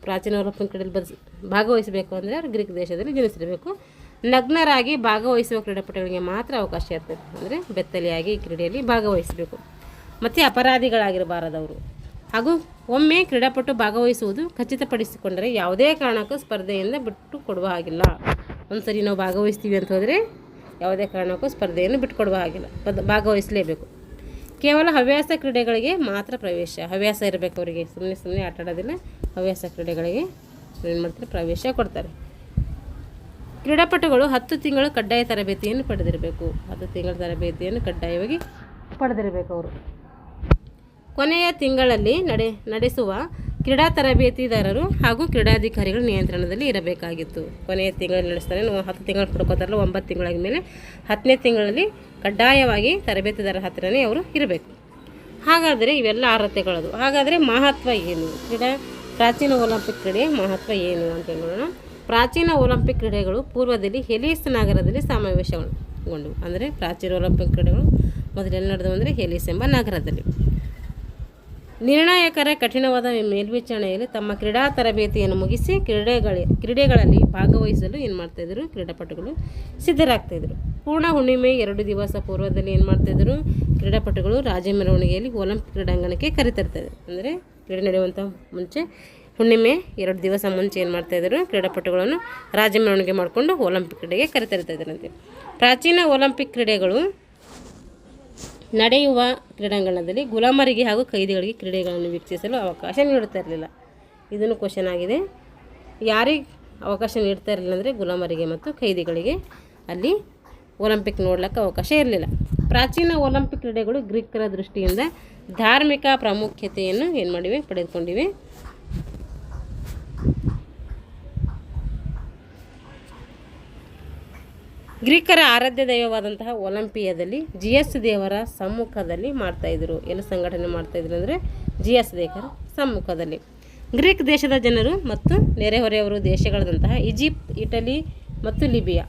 ಪ್ರಾಚೀನ ಒಲಿಂಪಿಕ್ ಕ್ರೀಡೆಯಲ್ಲಿ ಭಾಗವಹಿಸಬೇಕು ಅಂದರೆ ಅವರು ಗ್ರೀಕ್ ದೇಶದಲ್ಲಿ ಜನಿಸಿರಬೇಕು. ನಗ್ನರಾಗಿ ಭಾಗವಹಿಸುವ ಕ್ರೀಡಾಪಟುಗಳಿಗೆ ಮಾತ್ರ ಅವಕಾಶ ಇರ್ತದೆ. ಅಂದರೆ ಬೆತ್ತಲೆಯಾಗಿ ಈ ಕ್ರೀಡೆಯಲ್ಲಿ ಭಾಗವಹಿಸಬೇಕು. ಮತ್ತು ಅಪರಾಧಿಗಳಾಗಿರಬಾರದವರು. ಹಾಗೂ ಒಮ್ಮೆ ಕ್ರೀಡಾಪಟು ಭಾಗವಹಿಸುವುದು ಖಚಿತಪಡಿಸಿಕೊಂಡರೆ ಯಾವುದೇ ಕಾರಣಕ್ಕೂ ಸ್ಪರ್ಧೆಯಿಂದ ಬಿಟ್ಟು ಕೊಡುವ ಹಾಗಿಲ್ಲ. ಒಂದು ಸರಿ ನಾವು ಭಾಗವಹಿಸ್ತೀವಿ ಅಂತ ಹೋದರೆ ಯಾವುದೇ ಕಾರಣಕ್ಕೂ ಸ್ಪರ್ಧೆಯನ್ನು ಬಿಟ್ಟುಕೊಡುವ ಹಾಗಿಲ್ಲ, ಭಾಗವಹಿಸಲೇಬೇಕು. ಕೇವಲ ಹವ್ಯಾಸ ಕ್ರೀಡೆಗಳಿಗೆ ಮಾತ್ರ ಪ್ರವೇಶ. ಹವ್ಯಾಸ ಇರಬೇಕು ಅವರಿಗೆ, ಸುಮ್ಮನೆ ಆಟ ಆಡೋದಿಲ್ಲ. ಹವ್ಯಾಸ ಕ್ರೀಡೆಗಳಿಗೆ ಏನು ಮಾಡ್ತಾರೆ? ಪ್ರವೇಶ ಕೊಡ್ತಾರೆ. ಕ್ರೀಡಾಪಟುಗಳು 10 ತಿಂಗಳು ಕಡ್ಡಾಯ ತರಬೇತಿಯನ್ನು ಪಡೆದಿರಬೇಕು. 10 ತಿಂಗಳ ತರಬೇತಿಯನ್ನು ಕಡ್ಡಾಯವಾಗಿ ಪಡೆದಿರಬೇಕು ಅವರು. ಕೊನೆಯ ತಿಂಗಳಲ್ಲಿ ನಡೆಸುವ ಕ್ರೀಡಾ ತರಬೇತಿದಾರರು ಹಾಗೂ ಕ್ರೀಡಾಧಿಕಾರಿಗಳ ನಿಯಂತ್ರಣದಲ್ಲಿ ಇರಬೇಕಾಗಿತ್ತು. ಕೊನೆಯ ತಿಂಗಳಲ್ಲಿ ನಡೆಸ್ತಾರೆ. 10 ತಿಂಗಳು ಪಡ್ಕೋತಾರಲ್ಲ, 9 ತಿಂಗಳಾದ ಮೇಲೆ 10ನೇ ತಿಂಗಳಲ್ಲಿ ಕಡ್ಡಾಯವಾಗಿ ತರಬೇತಿದಾರರ ಹತ್ತಿರನೇ ಅವರು ಇರಬೇಕು. ಹಾಗಾದರೆ ಇವೆಲ್ಲ ಅರ್ಹತೆಗಳದು. ಹಾಗಾದರೆ ಮಹತ್ವ ಏನು? ಪ್ರಾಚೀನ ಒಲಿಂಪಿಕ್ ಕ್ರೀಡೆಯ ಮಹತ್ವ ಏನು ಅಂತ ನೋಡೋಣ. ಪ್ರಾಚೀನ ಒಲಿಂಪಿಕ್ ಕ್ರೀಡೆಗಳು ಪೂರ್ವದಲ್ಲಿ ಹೆಲಿಸ್ ನಗರದಲ್ಲಿ ಸಮಾವೇಶಗೊಂಡವು. ಅಂದರೆ ಪ್ರಾಚೀನ ಒಲಿಂಪಿಕ್ ಕ್ರೀಡೆಗಳು ಮೊದಲೆಲ್ಲ ನಡೆದವು ಅಂದರೆ ಹೆಲಿಸ್ ಎಂಬ ನಗರದಲ್ಲಿ. ನಿರ್ಣಾಯಕರ ಕಠಿಣವಾದ ಮೇಲ್ವಿಚಾರಣೆಯಲ್ಲಿ ತಮ್ಮ ಕ್ರೀಡಾ ತರಬೇತಿಯನ್ನು ಮುಗಿಸಿ ಕ್ರೀಡೆಗಳಲ್ಲಿ ಭಾಗವಹಿಸಲು ಏನು ಮಾಡ್ತಾಯಿದ್ರು? ಕ್ರೀಡಾಪಟುಗಳು ಸಿದ್ಧರಾಗ್ತಾಯಿದ್ರು. ಪೂರ್ಣ ಹುಣ್ಣಿಮೆ 2 ದಿವಸ ಪೂರ್ವದಲ್ಲಿ ಏನು ಮಾಡ್ತಾಯಿದ್ರು? ಕ್ರೀಡಾಪಟುಗಳು ರಾಜ್ಯ ಮೆರವಣಿಗೆಯಲ್ಲಿ ಒಲಿಂಪಿಕ್ ಕ್ರೀಡಾಂಗಣಕ್ಕೆ ಕರಿತಿರ್ತಾರೆ. ಅಂದರೆ ಕ್ರೀಡೆ ನಡೆಯುವಂಥ ಮುಂಚೆ ಹುಣ್ಣಿಮೆ 2 ದಿವಸ ಮುಂಚೆ ಏನು ಮಾಡ್ತಾಯಿದ್ರು? ಕ್ರೀಡಾಪಟುಗಳನ್ನು ರಾಜ್ಯ ಮೆರವಣಿಗೆ ಮಾಡಿಕೊಂಡು ಒಲಿಂಪಿಕ್ ಕ್ರೀಡೆಗೆ ಕರಿತಿರ್ತಾಯಿದ್ರಂತೆ. ಪ್ರಾಚೀನ ಒಲಿಂಪಿಕ್ ಕ್ರೀಡೆಗಳು ನಡೆಯುವ ಕ್ರೀಡಾಂಗಣದಲ್ಲಿ ಗುಲಾಮರಿಗೆ ಹಾಗೂ ಕೈದಿಗಳಿಗೆ ಕ್ರೀಡೆಗಳನ್ನು ವೀಕ್ಷಿಸಲು ಅವಕಾಶ ನೀಡುತ್ತಾ ಇರಲಿಲ್ಲ. ಇದನ್ನು ಕ್ವಶನ್ ಆಗಿದೆ. ಯಾರಿಗೆ ಅವಕಾಶ ನೀಡ್ತಾ ಇರಲಿಲ್ಲ ಅಂದರೆ ಗುಲಾಮರಿಗೆ ಮತ್ತು ಕೈದಿಗಳಿಗೆ ಅಲ್ಲಿ ಒಲಿಂಪಿಕ್ ನೋಡ್ಲಿಕ್ಕೆ ಅವಕಾಶ ಇರಲಿಲ್ಲ. ಪ್ರಾಚೀನ ಒಲಿಂಪಿಕ್ ಕ್ರೀಡೆಗಳು ಗ್ರೀಕರ ದೃಷ್ಟಿಯಿಂದ ಧಾರ್ಮಿಕ ಪ್ರಾಮುಖ್ಯತೆಯನ್ನು ಏನು ಮಾಡಿವೆ? ಪಡೆದುಕೊಂಡಿವೆ. ಗ್ರೀಕರ ಆರಾಧ್ಯ ದೈವವಾದಂತಹ ಒಲಿಂಪಿಯಾದಲ್ಲಿ ಜಿಯಸ್ ದೇವರ ಸಮ್ಮುಖದಲ್ಲಿ ಮಾಡ್ತಾಯಿದ್ರು. ಎಲ್ಲಿ ಸಂಘಟನೆ ಮಾಡ್ತಾಯಿದ್ರು ಅಂದರೆ ಜಿಯಸ್ ದೇವರ ಸಮ್ಮುಖದಲ್ಲಿ. ಗ್ರೀಕ್ ದೇಶದ ಜನರು ಮತ್ತು ನೆರೆಹೊರೆಯವರು ದೇಶಗಳಾದಂತಹ ಈಜಿಪ್ಟ್, ಇಟಲಿ ಮತ್ತು ಲಿಬಿಯಾ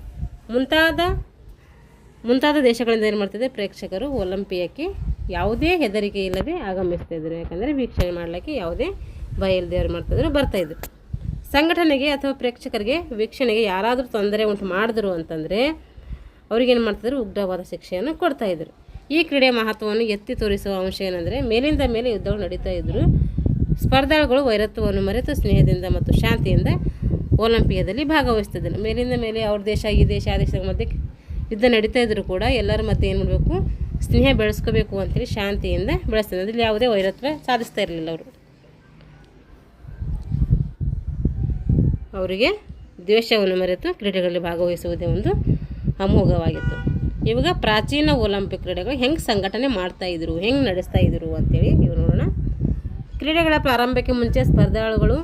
ಮುಂತಾದ ದೇಶಗಳಿಂದ ಏನು ಮಾಡ್ತಿದ್ದೆ? ಪ್ರೇಕ್ಷಕರು ಒಲಿಂಪಿಯಾಕ್ಕೆ ಯಾವುದೇ ಹೆದರಿಕೆ ಇಲ್ಲದೆ ಆಗಮಿಸ್ತಾಯಿದ್ರು. ಯಾಕಂದರೆ ವೀಕ್ಷಣೆ ಮಾಡಲಿಕ್ಕೆ ಯಾವುದೇ ಭಯ ಇಲ್ಲದೆ ಅವ್ರು ಮಾಡ್ತಾಯಿದ್ರು, ಬರ್ತಾಯಿದ್ರು. ಸಂಘಟನೆಗೆ ಅಥವಾ ಪ್ರೇಕ್ಷಕರಿಗೆ ವೀಕ್ಷಣೆಗೆ ಯಾರಾದರೂ ತೊಂದರೆ ಉಂಟು ಮಾಡಿದ್ರು ಅಂತಂದರೆ ಅವ್ರಿಗೇನು ಮಾಡ್ತಿದ್ರು? ಉಗ್ರವಾದ ಶಿಕ್ಷೆಯನ್ನು ಕೊಡ್ತಾಯಿದ್ರು. ಈ ಕ್ರೀಡೆಯ ಮಹತ್ವವನ್ನು ಎತ್ತಿ ತೋರಿಸುವ ಅಂಶ ಏನಂದರೆ ಮೇಲಿಂದ ಮೇಲೆ ಯುದ್ಧಗಳು ನಡೀತಾ ಇದ್ದರು. ಸ್ಪರ್ಧಾಳುಗಳು ವೈರತ್ವವನ್ನು ಮರೆತು ಸ್ನೇಹದಿಂದ ಮತ್ತು ಶಾಂತಿಯಿಂದ ಒಲಿಂಪಿಯಾದಲ್ಲಿ ಭಾಗವಹಿಸ್ತಿದ್ದರು. ಮೇಲಿಂದ ಮೇಲೆ ಅವ್ರ ದೇಶ ಈ ದೇಶ ಆ ದೇಶದ ಮಧ್ಯೆ ಯುದ್ಧ ನಡೀತಾ ಇದ್ದರೂ ಕೂಡ ಎಲ್ಲರ ಮಧ್ಯೆ ಏನು ಮಾಡಬೇಕು? ಸ್ನೇಹ ಬೆಳೆಸ್ಕೋಬೇಕು ಅಂತೇಳಿ ಶಾಂತಿಯಿಂದ ಬೆಳೆಸ್ತಿದ್ರು. ಅದರಲ್ಲಿ ಯಾವುದೇ ವೈರತ್ವ ಸಾಧಿಸ್ತಾ ಇರಲಿಲ್ಲ ಅವರು. ಅವರಿಗೆ ದ್ವೇಷವನ್ನು ಮರೆತು ಕ್ರೀಡೆಗಳಲ್ಲಿ ಭಾಗವಹಿಸುವುದೇ ಒಂದು ಅಮೋಘವಾಗಿತ್ತು. ಇವಾಗ ಪ್ರಾಚೀನ ಒಲಿಂಪಿಕ್ ಕ್ರೀಡೆಗಳು ಹೆಂಗೆ ಸಂಘಟನೆ ಮಾಡ್ತಾಯಿದ್ರು, ಹೆಂಗೆ ನಡೆಸ್ತಾಯಿದ್ರು ಅಂತೇಳಿ ಇವು ನೋಡೋಣ. ಕ್ರೀಡೆಗಳ ಪ್ರಾರಂಭಕ್ಕೆ ಮುಂಚೆ ಸ್ಪರ್ಧಾಳುಗಳು,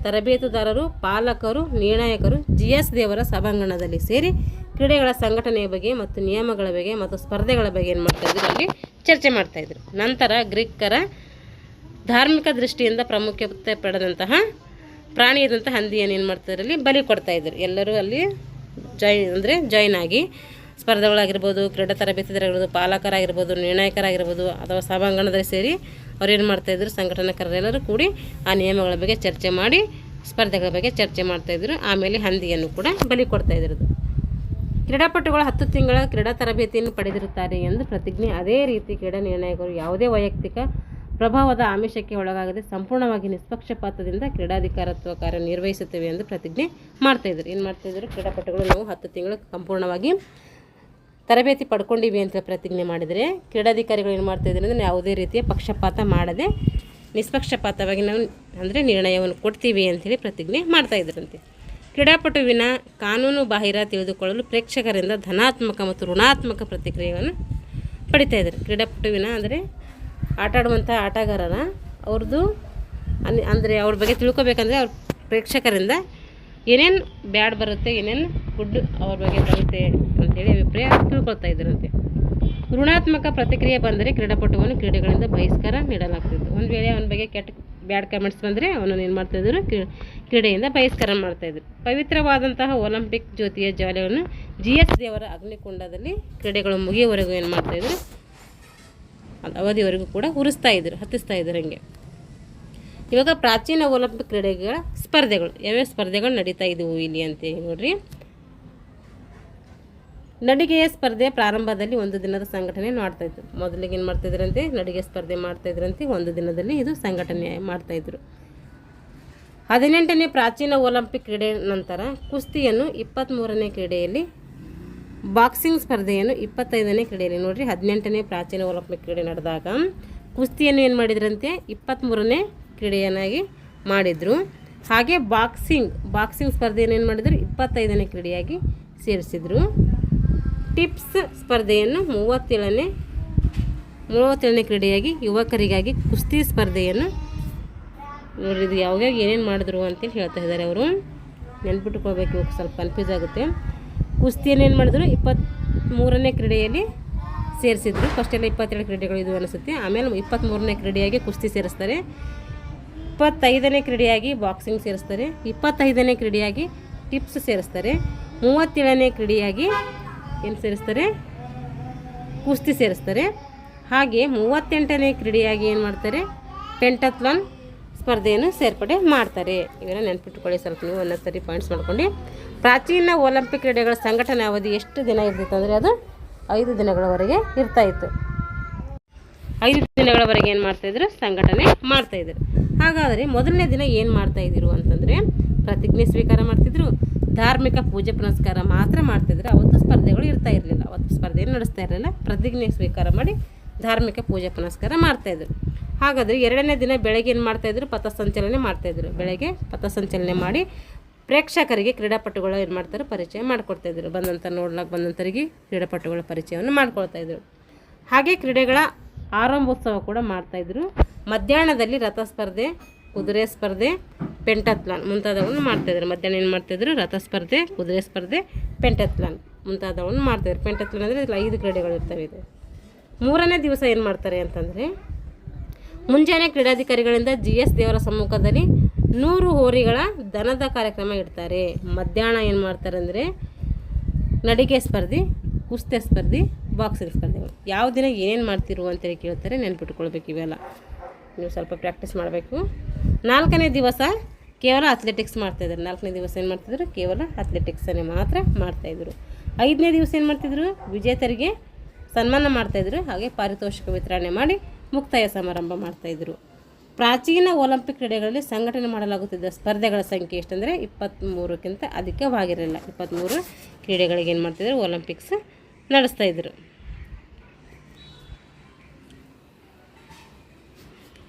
ತರಬೇತುದಾರರು, ಪಾಲಕರು, ನಿರ್ಣಾಯಕರು ಜಿಯಸ್ ದೇವರ ಸಭಾಂಗಣದಲ್ಲಿ ಸೇರಿ ಕ್ರೀಡೆಗಳ ಸಂಘಟನೆಯ ಬಗ್ಗೆ ಮತ್ತು ನಿಯಮಗಳ ಬಗ್ಗೆ ಮತ್ತು ಸ್ಪರ್ಧೆಗಳ ಬಗ್ಗೆ ಏನು ಮಾಡ್ತಾಯಿದ್ರು? ಅಲ್ಲಿ ಚರ್ಚೆ ಮಾಡ್ತಾಯಿದ್ರು. ನಂತರ ಗ್ರೀಕರ ಧಾರ್ಮಿಕ ದೃಷ್ಟಿಯಿಂದ ಪ್ರಾಮುಖ್ಯತೆ ಪಡೆದಂತಹ ಪ್ರಾಣಿಯಾದಂಥ ಹಂದಿಯನ್ನು ಏನು ಮಾಡ್ತಾರೆ? ಅಲ್ಲಿ ಬಲಿ ಕೊಡ್ತಾಯಿದ್ರು. ಎಲ್ಲರೂ ಅಲ್ಲಿ ಜಾಯ್ನ್ ಆಗಿ ಸ್ಪರ್ಧೆಗಳಾಗಿರ್ಬೋದು, ಕ್ರೀಡಾ ತರಬೇತಿದಾರರಾಗಿರ್ಬೋದು, ಪಾಲಕರಾಗಿರ್ಬೋದು, ನಿರ್ಣಾಯಕರಾಗಿರ್ಬೋದು ಅಥವಾ ಸಭಾಂಗಣದಲ್ಲಿ ಸೇರಿ ಅವ್ರೇನು ಮಾಡ್ತಾಯಿದ್ರು? ಸಂಘಟನಾಕಾರರೆಲ್ಲರೂ ಕೂಡಿ ಆ ನಿಯಮಗಳ ಬಗ್ಗೆ ಚರ್ಚೆ ಮಾಡಿ ಸ್ಪರ್ಧೆಗಳ ಬಗ್ಗೆ ಚರ್ಚೆ ಮಾಡ್ತಾಯಿದ್ರು. ಆಮೇಲೆ ಹಂದಿಯನ್ನು ಕೂಡ ಬಲಿ ಕೊಡ್ತಾಯಿದ್ರು. ಕ್ರೀಡಾಪಟುಗಳು 10 ತಿಂಗಳ ಕ್ರೀಡಾ ತರಬೇತಿಯನ್ನು ಪಡೆದಿರುತ್ತಾರೆ ಎಂದು ಪ್ರತಿಜ್ಞೆ. ಅದೇ ರೀತಿ ಕ್ರೀಡಾ ನಿರ್ಣಾಯಕರು ಯಾವುದೇ ವೈಯಕ್ತಿಕ ಪ್ರಭಾವದ ಆಮಿಷಕ್ಕೆ ಒಳಗಾಗದೆ ಸಂಪೂರ್ಣವಾಗಿ ನಿಷ್ಪಕ್ಷಪಾತದಿಂದ ಕ್ರೀಡಾಧಿಕಾರತ್ವ ಕಾರ್ಯ ನಿರ್ವಹಿಸುತ್ತೇವೆ ಎಂದು ಪ್ರತಿಜ್ಞೆ ಮಾಡ್ತಾಯಿದ್ರು. ಏನು ಮಾಡ್ತಾಯಿದ್ರು? ಕ್ರೀಡಾಪಟುಗಳು ನಾವು 10 ತಿಂಗಳು ಸಂಪೂರ್ಣವಾಗಿ ತರಬೇತಿ ಪಡ್ಕೊಂಡಿವಿ ಅಂತ ಪ್ರತಿಜ್ಞೆ ಮಾಡಿದರೆ ಕ್ರೀಡಾಧಿಕಾರಿಗಳು ಏನು ಮಾಡ್ತಾಯಿದ್ರು ಅಂದರೆ ಯಾವುದೇ ರೀತಿಯ ಪಕ್ಷಪಾತ ಮಾಡದೆ ನಿಷ್ಪಕ್ಷಪಾತವಾಗಿ ನಾವು ಅಂದರೆ ನಿರ್ಣಯವನ್ನು ಕೊಡ್ತೀವಿ ಅಂಥೇಳಿ ಪ್ರತಿಜ್ಞೆ ಮಾಡ್ತಾಯಿದ್ರಂತೆ. ಕ್ರೀಡಾಪಟುವಿನ ಕಾನೂನು ಬಾಹಿರ ತಿಳಿದುಕೊಳ್ಳಲು ಪ್ರೇಕ್ಷಕರಿಂದ ಧನಾತ್ಮಕ ಮತ್ತು ಋಣಾತ್ಮಕ ಪ್ರತಿಕ್ರಿಯೆಯನ್ನು ಪಡಿತಾ ಇದ್ದಾರೆ. ಕ್ರೀಡಾಪಟುವಿನ ಅಂದರೆ ಆಟ ಆಡುವಂಥ ಆಟಗಾರರ ಅವ್ರದ್ದು ಅಂದರೆ ಅವ್ರ ಬಗ್ಗೆ ತಿಳ್ಕೊಬೇಕಂದ್ರೆ ಅವ್ರ ಪ್ರೇಕ್ಷಕರಿಂದ ಏನೇನು ಬ್ಯಾಡ್ ಬರುತ್ತೆ, ಏನೇನು ಗುಡ್ ಅವ್ರ ಬಗ್ಗೆ ಬರುತ್ತೆ ಅಂತೇಳಿ ಅಭಿಪ್ರಾಯ ತಿಳ್ಕೊಳ್ತಾ ಇದ್ದರಂತೆ. ಋಣಾತ್ಮಕ ಪ್ರತಿಕ್ರಿಯೆ ಬಂದರೆ ಕ್ರೀಡಾಪಟುವನ್ನು ಕ್ರೀಡೆಗಳಿಂದ ಬಹಿಷ್ಕಾರ ನೀಡಲಾಗ್ತಿತ್ತು. ಒಂದು ವೇಳೆ ಅವನ ಬಗ್ಗೆ ಕೆಟ್ಟ ಬ್ಯಾಡ್ ಕಮೆಂಟ್ಸ್ ಬಂದರೆ ಅವನನ್ನು ಏನು ಮಾಡ್ತಾಯಿದ್ರು, ಕ್ರೀಡೆಯಿಂದ ಬಹಿಷ್ಕಾರ ಮಾಡ್ತಾಯಿದ್ರು. ಪವಿತ್ರವಾದಂತಹ ಒಲಿಂಪಿಕ್ ಜ್ಯೋತಿಯ ಜ್ವಾಲೆಯನ್ನು GS ದೇವರ ಅಗ್ನಿಕುಂಡದಲ್ಲಿ ಕ್ರೀಡೆಗಳು ಮುಗಿಯುವವರೆಗೂ ಏನು ಮಾಡ್ತಾಯಿದ್ರು, ಅವಧಿವರೆಗೂ ಕೂಡ ಹತ್ತಿಸ್ತಾ ಇದ್ರು ಹಂಗೆ. ಇವಾಗ ಪ್ರಾಚೀನ ಒಲಿಂಪಿಕ್ ಕ್ರೀಡೆಗಳ ಸ್ಪರ್ಧೆಗಳು ಯಾವ್ಯಾವ ಸ್ಪರ್ಧೆಗಳು ನಡೀತಾ ಇದ್ದವು ಇಲ್ಲಿ ಅಂತೇಳಿ ನೋಡ್ರಿ. ನಡಿಗೆಯ ಸ್ಪರ್ಧೆ ಪ್ರಾರಂಭದಲ್ಲಿ ಒಂದು ದಿನದ ಸಂಘಟನೆ ಮಾಡ್ತಾಯಿದ್ರು. ಮೊದಲಿಗೆ ಏನು ಮಾಡ್ತಾಯಿದ್ರಂತೆ, ನಡಿಗೆ ಸ್ಪರ್ಧೆ ಮಾಡ್ತಾಯಿದ್ರಂತೆ. ಒಂದು ದಿನದಲ್ಲಿ ಇದು ಸಂಘಟನೆ ಮಾಡ್ತಾಯಿದ್ರು. 18ನೇ ಪ್ರಾಚೀನ ಒಲಿಂಪಿಕ್ ಕ್ರೀಡೆ ನಂತರ ಕುಸ್ತಿಯನ್ನು 23ನೇ ಕ್ರೀಡೆಯಲ್ಲಿ, ಬಾಕ್ಸಿಂಗ್ ಸ್ಪರ್ಧೆಯನ್ನು 25ನೇ ಕ್ರೀಡೆಯಲ್ಲಿ ನೋಡ್ರಿ. 18ನೇ ಪ್ರಾಚೀನ ಒಲಿಂಪಿಕ್ ಕ್ರೀಡೆ ನಡೆದಾಗ ಕುಸ್ತಿಯನ್ನು ಏನು ಮಾಡಿದ್ರಂತೆ, 23ನೇ ಕ್ರೀಡೆಯನ್ನಾಗಿ ಮಾಡಿದರು. ಹಾಗೆ ಬಾಕ್ಸಿಂಗ್ ಸ್ಪರ್ಧೆಯನ್ನು ಏನು ಮಾಡಿದರು, 25ನೇ ಕ್ರೀಡೆಯಾಗಿ ಸೇರಿಸಿದರು. ಟಿಪ್ಸ್ ಸ್ಪರ್ಧೆಯನ್ನು 37ನೇ ಕ್ರೀಡೆಯಾಗಿ, ಯುವಕರಿಗಾಗಿ ಕುಸ್ತಿ ಸ್ಪರ್ಧೆಯನ್ನು ನೋಡ್ರಿ. ಇದು ಯಾವಾಗ ಏನೇನು ಮಾಡಿದ್ರು ಅಂತೇಳಿ ಹೇಳ್ತಾ ಇದ್ದಾರೆ ಅವರು. ನೆನ್ಪಿಟ್ಕೊಳ್ಬೇಕು, ಇವಾಗ ಸ್ವಲ್ಪ ಕನ್ಫ್ಯೂಸ್ ಆಗುತ್ತೆ. ಕುಸ್ತಿಯನ್ನು ಏನು ಮಾಡಿದ್ರು, 23ನೇ ಕ್ರೀಡೆಯಲ್ಲಿ ಸೇರಿಸಿದ್ರು. ಫಸ್ಟೆಲ್ಲ 27 ಕ್ರೀಡೆಗಳು ಇದು ಅನಿಸುತ್ತೆ. ಆಮೇಲೆ 23ನೇ ಕ್ರೀಡೆಯಾಗಿ ಕುಸ್ತಿ ಸೇರಿಸ್ತಾರೆ. 25ನೇ ಕ್ರೀಡೆಯಾಗಿ ಬಾಕ್ಸಿಂಗ್ ಸೇರಿಸ್ತಾರೆ. 25ನೇ ಕ್ರೀಡೆಯಾಗಿ ಟಿಪ್ಸ್ ಸೇರಿಸ್ತಾರೆ. 37ನೇ ಕ್ರೀಡೆಯಾಗಿ ಏನು ಸೇರಿಸ್ತಾರೆ, ಕುಸ್ತಿ ಸೇರಿಸ್ತಾರೆ. ಹಾಗೆ 38ನೇ ಕ್ರೀಡೆಯಾಗಿ ಏನು ಮಾಡ್ತಾರೆ, ಪೆಂಟಾಥ್ಲಾನ್ ಸ್ಪರ್ಧೆಯನ್ನು ಸೇರ್ಪಡೆ ಮಾಡ್ತಾರೆ. ಇವೆಲ್ಲ ನೆನ್ಪಿಟ್ಕೊಳ್ಳಿ ಸ್ವಲ್ಪ, ನೀವು ಒಂದೊಂದು ಸರಿ ಪಾಯಿಂಟ್ಸ್ ಮಾಡ್ಕೊಂಡು. ಪ್ರಾಚೀನ ಒಲಿಂಪಿಕ್ ಕ್ರೀಡೆಗಳ ಸಂಘಟನೆ ಅವಧಿ ಎಷ್ಟು ದಿನ ಇರ್ತಿತ್ತು ಅಂದರೆ ಅದು 5 ದಿನಗಳವರೆಗೆ ಇರ್ತಾಯಿತ್ತು. 5 ದಿನಗಳವರೆಗೆ ಏನು ಮಾಡ್ತಾಯಿದ್ರು, ಸಂಘಟನೆ ಮಾಡ್ತಾಯಿದ್ರು. ಹಾಗಾದರೆ ಮೊದಲನೇ ದಿನ ಏನು ಮಾಡ್ತಾಯಿದ್ರು ಅಂತಂದರೆ ಪ್ರತಿಜ್ಞೆ ಸ್ವೀಕಾರ ಮಾಡ್ತಿದ್ರು. ಧಾರ್ಮಿಕ ಪೂಜೆ ಪುನಸ್ಕಾರ ಮಾತ್ರ ಮಾಡ್ತಿದ್ರು. ಅವತ್ತು ಸ್ಪರ್ಧೆಗಳು ಇರ್ತಾ ಇರಲಿಲ್ಲ, ಅವತ್ತು ಸ್ಪರ್ಧೆಯನ್ನು ನಡೆಸ್ತಾ ಇರಲಿಲ್ಲ. ಪ್ರತಿಜ್ಞೆ ಸ್ವೀಕಾರ ಮಾಡಿ ಧಾರ್ಮಿಕ ಪೂಜೆ ಪುನಸ್ಕಾರ ಮಾಡ್ತಾಯಿದ್ರು. ಹಾಗಾದರೆ 2ನೇ ದಿನ ಬೆಳಗ್ಗೆ ಏನು ಮಾಡ್ತಾಯಿದ್ರು, ಪಥಸಂಚಲನೆ ಮಾಡ್ತಾಯಿದ್ರು. ಬೆಳಗ್ಗೆ ಪಥಸಂಚಲನೆ ಮಾಡಿ ಪ್ರೇಕ್ಷಕರಿಗೆ ಕ್ರೀಡಾಪಟುಗಳು ಏನು ಮಾಡ್ತಾರೆ, ಪರಿಚಯ ಮಾಡಿಕೊಡ್ತಾಯಿದ್ರು. ಬಂದಂಥವರಿಗೆ ಕ್ರೀಡಾಪಟುಗಳ ಪರಿಚಯವನ್ನು ಮಾಡ್ಕೊಳ್ತಾಯಿದ್ರು. ಹಾಗೆ ಕ್ರೀಡೆಗಳ ಆರಂಭೋತ್ಸವ ಕೂಡ ಮಾಡ್ತಾಯಿದ್ರು. ಮಧ್ಯಾಹ್ನದಲ್ಲಿ ರಥಸ್ಪರ್ಧೆ, ಕುದುರೆ ಸ್ಪರ್ಧೆ, ಪೆಂಟಾಥ್ಲಾನ್ ಮುಂತಾದವನ್ನು ಮಾಡ್ತಾಯಿದ್ರು. ಮಧ್ಯಾಹ್ನ ಏನು ಮಾಡ್ತಾಯಿದ್ರು, ರಥಸ್ಪರ್ಧೆ, ಕುದುರೆ ಸ್ಪರ್ಧೆ, ಪೆಂಟಾಥ್ಲಾನ್ ಮುಂತಾದವನ್ನು ಮಾಡ್ತಾಯಿದ್ರು. ಪೆಂಟಾಥ್ಲಾನ್ ಅಂದರೆ 5 ಕ್ರೀಡೆಗಳು ಇರ್ತವೆ. ಇದು 3ನೇ ದಿವಸ ಏನು ಮಾಡ್ತಾರೆ ಅಂತಂದರೆ, ಮುಂಜಾನೆ ಕ್ರೀಡಾಧಿಕಾರಿಗಳಿಂದ GS ದೇವರ ಸಮ್ಮುಖದಲ್ಲಿ 100 ಹೋರಿಗಳ ದನದ ಕಾರ್ಯಕ್ರಮ ಇಡ್ತಾರೆ. ಮಧ್ಯಾಹ್ನ ಏನು ಮಾಡ್ತಾರೆ ಅಂದರೆ ನಡಿಗೆ ಸ್ಪರ್ಧೆ, ಕುಸ್ತಿ ಸ್ಪರ್ಧೆ, ಬಾಕ್ಸಿಂಗ್ ಸ್ಪರ್ಧೆಗಳು. ಯಾವ ದಿನ ಏನೇನು ಮಾಡ್ತಿರು ಅಂತೇಳಿ ಕೇಳ್ತಾರೆ, ನೆನ್ಪಿಟ್ಕೊಳ್ಬೇಕು. ಇವೆಲ್ಲ ನೀವು ಸ್ವಲ್ಪ ಪ್ರಾಕ್ಟೀಸ್ ಮಾಡಬೇಕು. 4ನೇ ದಿವಸ ಕೇವಲ ಅಥ್ಲೆಟಿಕ್ಸ್ ಮಾಡ್ತಾಯಿದ್ರು. 4ನೇ ದಿವಸ ಏನು ಮಾಡ್ತಿದ್ರು, ಕೇವಲ ಅಥ್ಲೆಟಿಕ್ಸನ್ನೇ ಮಾತ್ರ ಮಾಡ್ತಾಯಿದ್ರು. 5ನೇ ದಿವಸ ಏನು ಮಾಡ್ತಿದ್ರು, ವಿಜೇತರಿಗೆ ಸನ್ಮಾನ ಮಾಡ್ತಾಯಿದ್ರು. ಹಾಗೆ ಪಾರಿತೋಷಿಕ ವಿತರಣೆ ಮಾಡಿ ಮುಕ್ತಾಯ ಸಮಾರಂಭ ಮಾಡ್ತಾಯಿದ್ರು. ಪ್ರಾಚೀನ ಒಲಿಂಪಿಕ್ ಕ್ರೀಡೆಗಳಲ್ಲಿ ಸಂಘಟನೆ ಮಾಡಲಾಗುತ್ತಿದ್ದ ಸ್ಪರ್ಧೆಗಳ ಸಂಖ್ಯೆ ಎಷ್ಟಂದರೆ 23ಕ್ಕಿಂತ ಅಧಿಕವಾಗಿರಲಿಲ್ಲ. 23 ಕ್ರೀಡೆಗಳಿಗೆ ಏನು ಮಾಡ್ತಿದ್ರು, ಒಲಿಂಪಿಕ್ಸ್ ನಡೆಸ್ತಾಯಿದ್ರು.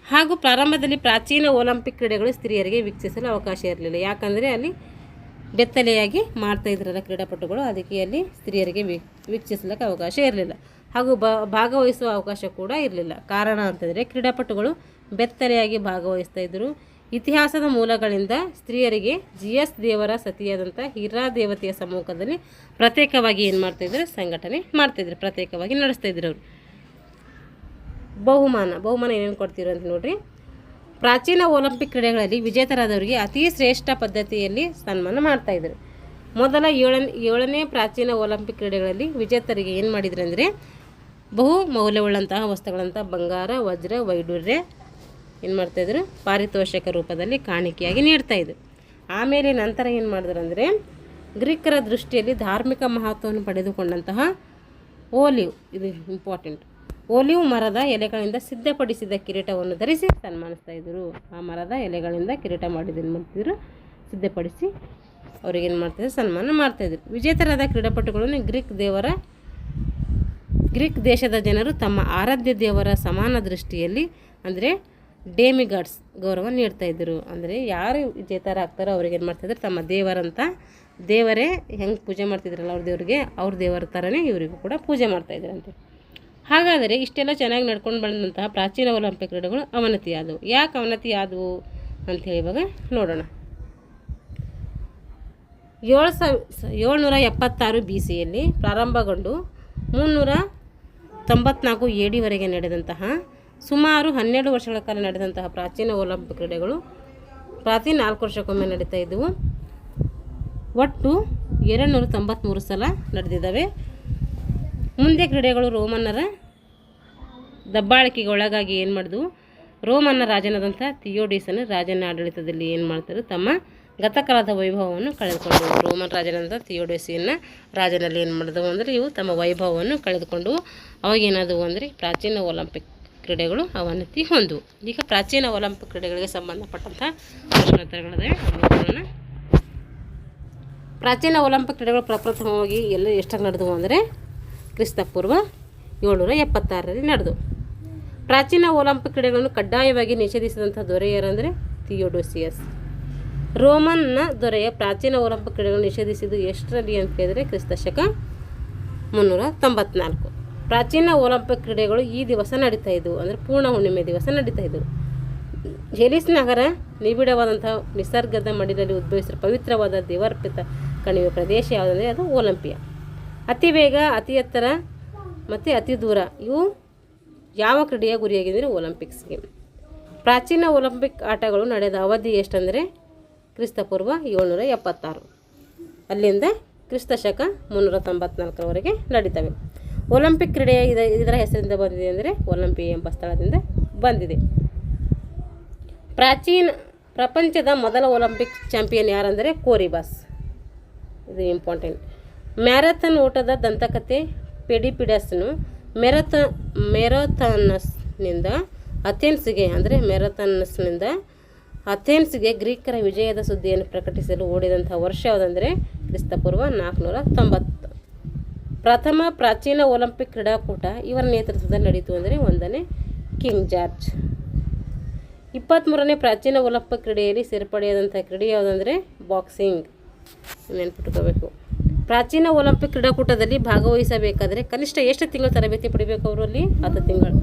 ಹಾಗೂ ಪ್ರಾರಂಭದಲ್ಲಿ ಪ್ರಾಚೀನ ಒಲಿಂಪಿಕ್ ಕ್ರೀಡೆಗಳು ಸ್ತ್ರೀಯರಿಗೆ ವೀಕ್ಷಿಸಲು ಅವಕಾಶ ಇರಲಿಲ್ಲ. ಯಾಕಂದರೆ ಅಲ್ಲಿ ಬೆತ್ತಲೆಯಾಗಿ ಮಾಡ್ತಾಯಿದ್ರಲ್ಲ ಕ್ರೀಡಾಪಟುಗಳು, ಅದಕ್ಕೆ ಅಲ್ಲಿ ಸ್ತ್ರೀಯರಿಗೆ ವೀಕ್ಷಿಸಲಿಕ್ಕೆ ಅವಕಾಶ ಇರಲಿಲ್ಲ. ಹಾಗೂ ಭಾಗವಹಿಸುವ ಅವಕಾಶ ಕೂಡ ಇರಲಿಲ್ಲ. ಕಾರಣ ಅಂತಂದರೆ ಕ್ರೀಡಾಪಟುಗಳು ಬೆತ್ತಲೆಯಾಗಿ ಭಾಗವಹಿಸ್ತಾಯಿದ್ರು. ಇತಿಹಾಸದ ಮೂಲಗಳಿಂದ ಸ್ತ್ರೀಯರಿಗೆ GS ದೇವರ ಸತಿಯಾದಂಥ ಹಿರಾ ದೇವತೆಯ ಸಮ್ಮುಖದಲ್ಲಿ ಪ್ರತ್ಯೇಕವಾಗಿ ಏನು ಮಾಡ್ತಾಯಿದ್ರು, ಸಂಘಟನೆ ಮಾಡ್ತಾಯಿದ್ರು, ಪ್ರತ್ಯೇಕವಾಗಿ ನಡೆಸ್ತಾಯಿದ್ರು. ಅವರು ಬಹುಮಾನ ಏನೇನು ಕೊಡ್ತಿದ್ರು ಅಂತ ನೋಡ್ರಿ. ಪ್ರಾಚೀನ ಒಲಿಂಪಿಕ್ ಕ್ರೀಡೆಗಳಲ್ಲಿ ವಿಜೇತರಾದವರಿಗೆ ಅತಿ ಶ್ರೇಷ್ಠ ಪದ್ಧತಿಯಲ್ಲಿ ಸನ್ಮಾನ ಮಾಡ್ತಾಯಿದ್ರು. ಮೊದಲ 7ನೇ ಪ್ರಾಚೀನ ಒಲಿಂಪಿಕ್ ಕ್ರೀಡೆಗಳಲ್ಲಿ ವಿಜೇತರಿಗೆ ಏನು ಮಾಡಿದ್ರು ಅಂದರೆ ಬಹು ಮೌಲ್ಯವುಳ್ಳಂತಹ ವಸ್ತುಗಳಂಥ ಬಂಗಾರ, ವಜ್ರ, ವೈಡೂರ್ಯ ಏನು ಮಾಡ್ತಾಯಿದ್ರು, ಪಾರಿತೋಷಕ ರೂಪದಲ್ಲಿ ಕಾಣಿಕೆಯಾಗಿ ನೀಡ್ತಾಯಿದ್ರು. ಆಮೇಲೆ ನಂತರ ಏನು ಮಾಡಿದ್ರು ಅಂದರೆ ಗ್ರೀಕರ ದೃಷ್ಟಿಯಲ್ಲಿ ಧಾರ್ಮಿಕ ಮಹತ್ವವನ್ನು ಪಡೆದುಕೊಂಡಂತಹ ಓಲಿವ್, ಇದು ಇಂಪಾರ್ಟೆಂಟ್, ಓಲಿವ್ ಮರದ ಎಲೆಗಳಿಂದ ಸಿದ್ಧಪಡಿಸಿದ ಕಿರೀಟವನ್ನು ಧರಿಸಿ ಸನ್ಮಾನಿಸ್ತಾಯಿದ್ರು. ಆ ಮರದ ಎಲೆಗಳಿಂದ ಕಿರೀಟ ಮಾಡಿದ್ದೇನು ಮಾಡ್ತಿದ್ರು, ಸಿದ್ಧಪಡಿಸಿ ಅವ್ರಿಗೇನು ಮಾಡ್ತಾಯಿದ್ರು, ಸನ್ಮಾನ ಮಾಡ್ತಾಯಿದ್ರು. ವಿಜೇತರಾದ ಕ್ರೀಡಾಪಟುಗಳನ್ನು ಗ್ರೀಕ್ ದೇಶದ ಜನರು ತಮ್ಮ ಆರಾಧ್ಯ ದೇವರ ಸಮಾನ ದೃಷ್ಟಿಯಲ್ಲಿ ಅಂದರೆ ಡೆಮಿಗಾಡ್ಸ್ ಗೌರವ ನೀಡ್ತಾಯಿದ್ರು. ಅಂದರೆ ಯಾರು ವಿಜೇತರಾಗ್ತಾರೋ ಅವ್ರಿಗೆ ಏನು ಮಾಡ್ತಾಯಿದ್ರು, ತಮ್ಮ ದೇವರಂತ ದೇವರೇ ಹೆಂಗೆ ಪೂಜೆ ಮಾಡ್ತಿದ್ರಲ್ಲ ಅವ್ರ ದೇವರಿಗೆ, ಅವ್ರ ದೇವರ ಥರನೇ ಇವರಿಗೂ ಕೂಡ ಪೂಜೆ ಮಾಡ್ತಾಯಿದ್ರಂತೆ. ಹಾಗಾದರೆ ಇಷ್ಟೆಲ್ಲ ಚೆನ್ನಾಗಿ ನಡ್ಕೊಂಡು ಬಂದಂತಹ ಪ್ರಾಚೀನ ಒಲಿಂಪಿಕ್ ಕ್ರೀಡೆಗಳು ಅವನತಿ ಆದವು. ಯಾಕೆ ಅವನತಿ ಆದವು ಅಂಥೇಳಿ ಇವಾಗ ನೋಡೋಣ. 776 BCಯಲ್ಲಿ ಪ್ರಾರಂಭಗೊಂಡು 394 AD ವರೆಗೆ ನಡೆದಂತಹ ಸುಮಾರು 12 ವರ್ಷಗಳ ಕಾಲ ನಡೆದಂತಹ ಪ್ರಾಚೀನ ಒಲಿಂಪಿಕ್ ಕ್ರೀಡೆಗಳು ಪ್ರತಿ 4 ವರ್ಷಕ್ಕೊಮ್ಮೆ ನಡೀತಾ ಇದ್ದವು. ಒಟ್ಟು 293 ಸಲ ನಡೆದಿದ್ದಾವೆ. ಮುಂದೆ ಕ್ರೀಡೆಗಳು ರೋಮನ್ನರ ದಬ್ಬಾಳಿಕೆಗೆ ಒಳಗಾಗಿ ಏನು ಮಾಡಿದ್ವು, ರೋಮನ್ನ ರಾಜನಾದಂಥ ಥಿಯೋಡೀಸನ ರಾಜನ ಆಡಳಿತದಲ್ಲಿ ಏನು ಮಾಡ್ತಾರೆ, ತಮ್ಮ ಗತಕಾಲದ ವೈಭವವನ್ನು ಕಳೆದುಕೊಂಡು, ರೋಮನ್ ರಾಜನಾದಂಥ ಥಿಯೋಡೋಸಿಯನ್ನ ರಾಜನಲ್ಲಿ ಏನು ಮಾಡಿದವು ಅಂದರೆ ಇವು ತಮ್ಮ ವೈಭವವನ್ನು ಕಳೆದುಕೊಂಡು ಅವಾಗೇನಾದವು ಅಂದರೆ ಪ್ರಾಚೀನ ಒಲಿಂಪಿಕ್ ಕ್ರೀಡೆಗಳು ಅವನತಿ ಹೊಂದವು. ಈಗ ಪ್ರಾಚೀನ ಒಲಿಂಪಿಕ್ ಕ್ರೀಡೆಗಳಿಗೆ ಸಂಬಂಧಪಟ್ಟಂಥ ಪ್ರಶ್ನೋತ್ತರಗಳಿವೆ. ಪ್ರಾಚೀನ ಒಲಿಂಪಿಕ್ ಕ್ರೀಡೆಗಳು ಪ್ರಪ್ರಥಮವಾಗಿ ಎಷ್ಟಾಗಿ ನಡೆದವು ಅಂದರೆ ಕ್ರಿಸ್ತಪೂರ್ವ 776ರಲ್ಲಿ ನಡೆದವು. ಪ್ರಾಚೀನ ಒಲಿಂಪಿಕ್ ಕ್ರೀಡೆಗಳನ್ನು ಕಡ್ಡಾಯವಾಗಿ ನಿಷೇಧಿಸಿದಂಥ ದೊರೆ ಯಾರಂದರೆ ಥಿಯೋಡೋಸಿಯಸ್. ರೋಮನ್ನ ದೊರೆಯ ಪ್ರಾಚೀನ ಒಲಿಂಪಿಕ್ ಕ್ರೀಡೆಗಳನ್ನು ನಿಷೇಧಿಸಿದ್ದು ಎಷ್ಟರಲ್ಲಿ ಅಂತ ಕೇಳಿದರೆ ಕ್ರಿಸ್ತಶಕ 394. ಪ್ರಾಚೀನ ಒಲಿಂಪಿಕ್ ಕ್ರೀಡೆಗಳು ಈ ದಿವಸ ನಡೀತಾ ಇದ್ದವು, ಅಂದರೆ ಪೂರ್ಣ ಹುಣ್ಣಿಮೆ ದಿವಸ ನಡೀತಾ ಇದ್ದವು. ಹೆಲಿಸ್ ನಗರ ನಿಬಿಡವಾದಂಥ ನಿಸರ್ಗದ ಮಡಿಲಲ್ಲಿ ಉದ್ಭವಿಸಿದ ಪವಿತ್ರವಾದ ದೇವರ್ಪಿತ ಕಣಿವೆ ಪ್ರದೇಶ ಯಾವುದಂದರೆ ಅದು ಒಲಿಂಪಿಯಾ. ಅತಿ ವೇಗ, ಅತಿ ಎತ್ತರ ಮತ್ತು ಅತಿ ದೂರ ಇವು ಯಾವ ಕ್ರೀಡೆಯ ಗುರಿಯಾಗಿದ್ದರೆ ಒಲಿಂಪಿಕ್ಸ್ಗೆ. ಪ್ರಾಚೀನ ಒಲಿಂಪಿಕ್ ಆಟಗಳು ನಡೆದ ಅವಧಿ ಎಷ್ಟಂದರೆ ಕ್ರಿಸ್ತಪೂರ್ವ 776 ಅಲ್ಲಿಂದ ಕ್ರಿಸ್ತಶಕ 394ರವರೆಗೆ ನಡೀತವೆ. ಒಲಿಂಪಿಕ್ ಕ್ರೀಡೆಯ ಇದರ ಹೆಸರಿಂದ ಬಂದಿದೆ ಅಂದರೆ ಒಲಿಂಪಿಯಾ ಎಂಬ ಸ್ಥಳದಿಂದ ಬಂದಿದೆ. ಪ್ರಪಂಚದ ಮೊದಲ ಒಲಿಂಪಿಕ್ ಚಾಂಪಿಯನ್ ಯಾರಂದರೆ ಕೋರಿಬಾಸ್. ಇದು ಇಂಪಾರ್ಟೆಂಟ್. ಮ್ಯಾರಥಾನ್ ಓಟದ ದಂತಕಥೆ ಪೆಡಿಪಿಡಸ್ನು ಮೆರಾಥಾನಸ್ನಿಂದ ಅಥೆನ್ಸ್ಗೆ ಗ್ರೀಕರ ವಿಜಯದ ಸುದ್ದಿಯನ್ನು ಪ್ರಕಟಿಸಲು ಓಡಿದಂಥ ವರ್ಷ ಯಾವುದಂದರೆ ಕ್ರಿಸ್ತಪೂರ್ವ 490. ಪ್ರಥಮ ಪ್ರಾಚೀನ ಒಲಿಂಪಿಕ್ ಕ್ರೀಡಾಕೂಟ ಇವರ ನೇತೃತ್ವದಲ್ಲಿ ನಡೀತು ಅಂದರೆ 1ನೇ ಕಿಂಗ್ ಜಾರ್ಜ್. 23ನೇ ಪ್ರಾಚೀನ ಒಲಿಂಪಿಕ್ ಕ್ರೀಡೆಯಲ್ಲಿ ಸೇರ್ಪಡೆಯಾದಂಥ ಕ್ರೀಡೆ ಯಾವುದಂದರೆ ಬಾಕ್ಸಿಂಗ್. ನೆನ್ಪಿಟ್ಕೋಬೇಕು. ಪ್ರಾಚೀನ ಒಲಿಂಪಿಕ್ ಕ್ರೀಡಾಕೂಟದಲ್ಲಿ ಭಾಗವಹಿಸಬೇಕಾದರೆ ಕನಿಷ್ಠ ಎಷ್ಟು ತಿಂಗಳು ತರಬೇತಿ ಪಡಿಬೇಕು ಅವರಲ್ಲಿ? 10 ತಿಂಗಳು.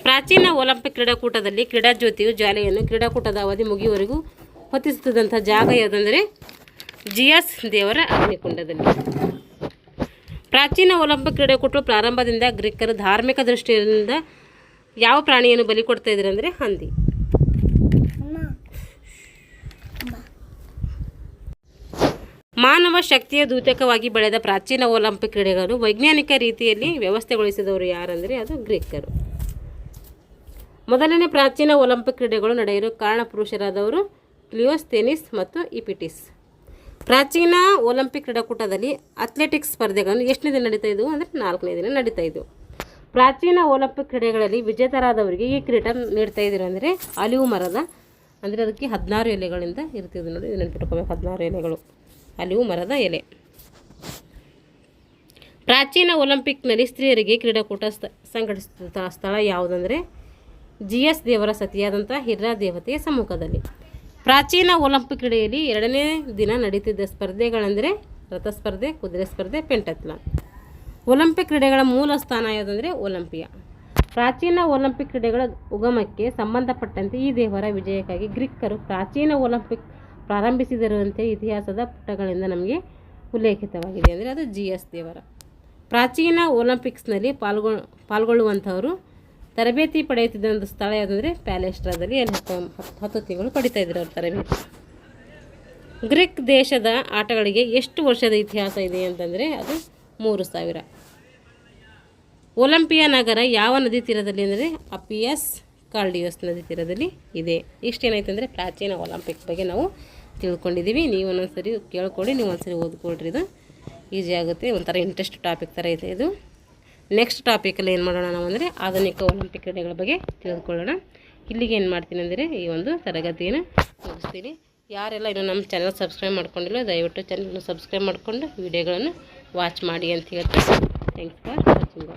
ಪ್ರಾಚೀನ ಒಲಿಂಪಿಕ್ ಕ್ರೀಡಾಕೂಟದಲ್ಲಿ ಕ್ರೀಡಾಜ್ಯೋತಿಯು ಜ್ವಾಲೆಯನ್ನು ಕ್ರೀಡಾಕೂಟದ ಅವಧಿ ಮುಗಿಯುವವರೆಗೂ ಹೊತ್ತಿಸುತ್ತಿದ್ದಂಥ ಜಾಗ ಯಾವುದಂದರೆ ಜಿಯಸ್ ದೇವರ ಅಗ್ನಿಕುಂಡದಲ್ಲಿ. ಪ್ರಾಚೀನ ಒಲಿಂಪಿಕ್ ಕ್ರೀಡಾಕೂಟಗಳು ಪ್ರಾರಂಭದಿಂದ ಗ್ರೀಕರು ಧಾರ್ಮಿಕ ದೃಷ್ಟಿಯಿಂದ ಯಾವ ಪ್ರಾಣಿಯನ್ನು ಬಲಿ ಕೊಡ್ತಾ ಇದ್ರು ಅಂದರೆ ಹಂದಿ. ಮಾನವ ಶಕ್ತಿಯ ದ್ಯೋತಕವಾಗಿ ಬೆಳೆದ ಪ್ರಾಚೀನ ಒಲಿಂಪಿಕ್ ಕ್ರೀಡೆಗಳನ್ನು ವೈಜ್ಞಾನಿಕ ರೀತಿಯಲ್ಲಿ ವ್ಯವಸ್ಥೆಗೊಳಿಸಿದವರು ಯಾರಂದರೆ ಅದು ಗ್ರೀಕರು. ಮೊದಲನೇ ಪ್ರಾಚೀನ ಒಲಿಂಪಿಕ್ ಕ್ರೀಡೆಗಳು ನಡೆಯಲು ಕಾರಣ ಪುರುಷರಾದವರು ಕ್ಲಿಯೋಸ್ಥೆನಿಸ್ ಮತ್ತು ಇಪಿಟಿಸ್. ಪ್ರಾಚೀನ ಒಲಿಂಪಿಕ್ ಕ್ರೀಡಾಕೂಟದಲ್ಲಿ ಅಥ್ಲೆಟಿಕ್ಸ್ ಸ್ಪರ್ಧೆಗಳನ್ನು ಎಷ್ಟನೇ ದಿನ ನಡೀತಾ ಇದ್ದವು ಅಂದರೆ 4ನೇ ದಿನ ನಡೀತಾ ಇದ್ದವು. ಪ್ರಾಚೀನ ಒಲಿಂಪಿಕ್ ಕ್ರೀಡೆಗಳಲ್ಲಿ ವಿಜೇತರಾದವರಿಗೆ ಈ ಕ್ರೀಡೆ ನೀಡ್ತಾ ಇದ್ರು ಅಂದರೆ ಅಲಿವು ಮರದ, ಅಂದರೆ ಅದಕ್ಕೆ 16 ಎಲೆಗಳಿಂದ ಇರ್ತಿದ್ವು ನೋಡಿ, ನೆನಪಿಟ್ಕೋಬೇಕು. 16 ಎಲೆಗಳು ಅಲಿವು ಮರದ ಎಲೆ. ಪ್ರಾಚೀನ ಒಲಿಂಪಿಕ್ನಲ್ಲಿ ಸ್ತ್ರೀಯರಿಗೆ ಕ್ರೀಡಾಕೂಟ ಸಂಘಟಿಸಿದ ಸ್ಥಳ ಯಾವುದಂದರೆ ಜಿಯಸ್ ದೇವರ ಸತಿಯಾದಂಥ ಹಿರ್ರಾ ದೇವತೆಯ ಸಮ್ಮುಖದಲ್ಲಿ. ಪ್ರಾಚೀನ ಒಲಿಂಪಿಕ್ ಕ್ರೀಡೆಯಲ್ಲಿ 2ನೇ ದಿನ ನಡೀತಿದ್ದ ಸ್ಪರ್ಧೆಗಳೆಂದರೆ ರಥಸ್ಪರ್ಧೆ, ಕುದುರೆ ಸ್ಪರ್ಧೆ, ಪೆಂಟಾಥ್ಲಾನ್. ಒಲಿಂಪಿಕ್ ಕ್ರೀಡೆಗಳ ಮೂಲ ಸ್ಥಾನ ಯಾವುದಂದರೆ ಒಲಿಂಪಿಯಾ. ಪ್ರಾಚೀನ ಒಲಿಂಪಿಕ್ ಕ್ರೀಡೆಗಳ ಉಗಮಕ್ಕೆ ಸಂಬಂಧಪಟ್ಟಂತೆ ಈ ದೇವರ ವಿಜಯಕ್ಕಾಗಿ ಗ್ರೀಕರು ಪ್ರಾಚೀನ ಒಲಿಂಪಿಕ್ ಪ್ರಾರಂಭಿಸಿದರಂತೆ ಇತಿಹಾಸದ ಪುಟಗಳಿಂದ ನಮಗೆ ಉಲ್ಲೇಖಿತವಾಗಿದೆ ಅಂದರೆ ಅದು ಜಿಯಸ್ ದೇವರ. ಪ್ರಾಚೀನ ಒಲಿಂಪಿಕ್ಸ್ನಲ್ಲಿ ಪಾಲ್ಗೊಳ್ಳುವಂಥವರು ತರಬೇತಿ ಪಡೆಯುತ್ತಿದ್ದಂಥ ಸ್ಥಳ ಯಾವುದಂದರೆ ಪ್ಯಾಲೆಸ್ಟ್ರಾದಲ್ಲಿ. ಅಲ್ಲಿ 10 ತಿಂಗಳು ಪಡಿತಾ ಇದ್ರು ಅವ್ರ ತರಬೇತಿ. ಗ್ರೀಕ್ ದೇಶದ ಆಟಗಳಿಗೆ ಎಷ್ಟು ವರ್ಷದ ಇತಿಹಾಸ ಇದೆ ಅಂತಂದರೆ ಅದು 3000. ಒಲಿಂಪಿಯಾ ನಗರ ಯಾವ ನದಿ ತೀರದಲ್ಲಿ ಅಂದರೆ ಅಪಿಯಸ್ ಕಾರ್ಡಿಯೋಸ್ ನದಿ ತೀರದಲ್ಲಿ ಇದೆ. ಇಷ್ಟೇನಾಯ್ತು ಅಂದರೆ ಪ್ರಾಚೀನ ಒಲಿಂಪಿಕ್ ಬಗ್ಗೆ ನಾವು ತಿಳ್ಕೊಂಡಿದ್ದೀವಿ. ನೀವು ಒಂದೊಂದ್ಸರಿ ಕೇಳ್ಕೊಳ್ಳಿ, ನೀವು ಒಂದ್ಸರಿ ಓದ್ಕೊಳ್ರಿ. ಇದು ಈಸಿ ಆಗುತ್ತೆ, ಒಂಥರ ಇಂಟ್ರೆಸ್ಟ್ ಟಾಪಿಕ್ ಥರ ಇದೆ ಇದು. ನೆಕ್ಸ್ಟ್ ಟಾಪಿಕಲ್ಲಿ ಏನು ಮಾಡೋಣ ನಾವು ಅಂದರೆ ಆಧುನಿಕ ಒಲಿಂಪಿಕ್ ಕ್ರೀಡೆಗಳ ಬಗ್ಗೆ ತಿಳಿದುಕೊಳ್ಳೋಣ. ಇಲ್ಲಿಗೆ ಏನು ಮಾಡ್ತೀನಿ ಅಂದರೆ ಈ ಒಂದು ತರಗತಿಯನ್ನು ಮುಗಿಸ್ತೀನಿ. ಯಾರೆಲ್ಲ ಇನ್ನೂ ನಮ್ಮ ಚಾನಲ್ ಸಬ್ಸ್ಕ್ರೈಬ್ ಮಾಡ್ಕೊಂಡಿಲ್ಲ ದಯವಿಟ್ಟು ಚಾನಲ್ನ ಸಬ್ಸ್ಕ್ರೈಬ್ ಮಾಡಿಕೊಂಡು ವಿಡಿಯೋಗಳನ್ನು ವಾಚ್ ಮಾಡಿ ಅಂತ ಹೇಳ್ತೀನಿ. Thanks for watching.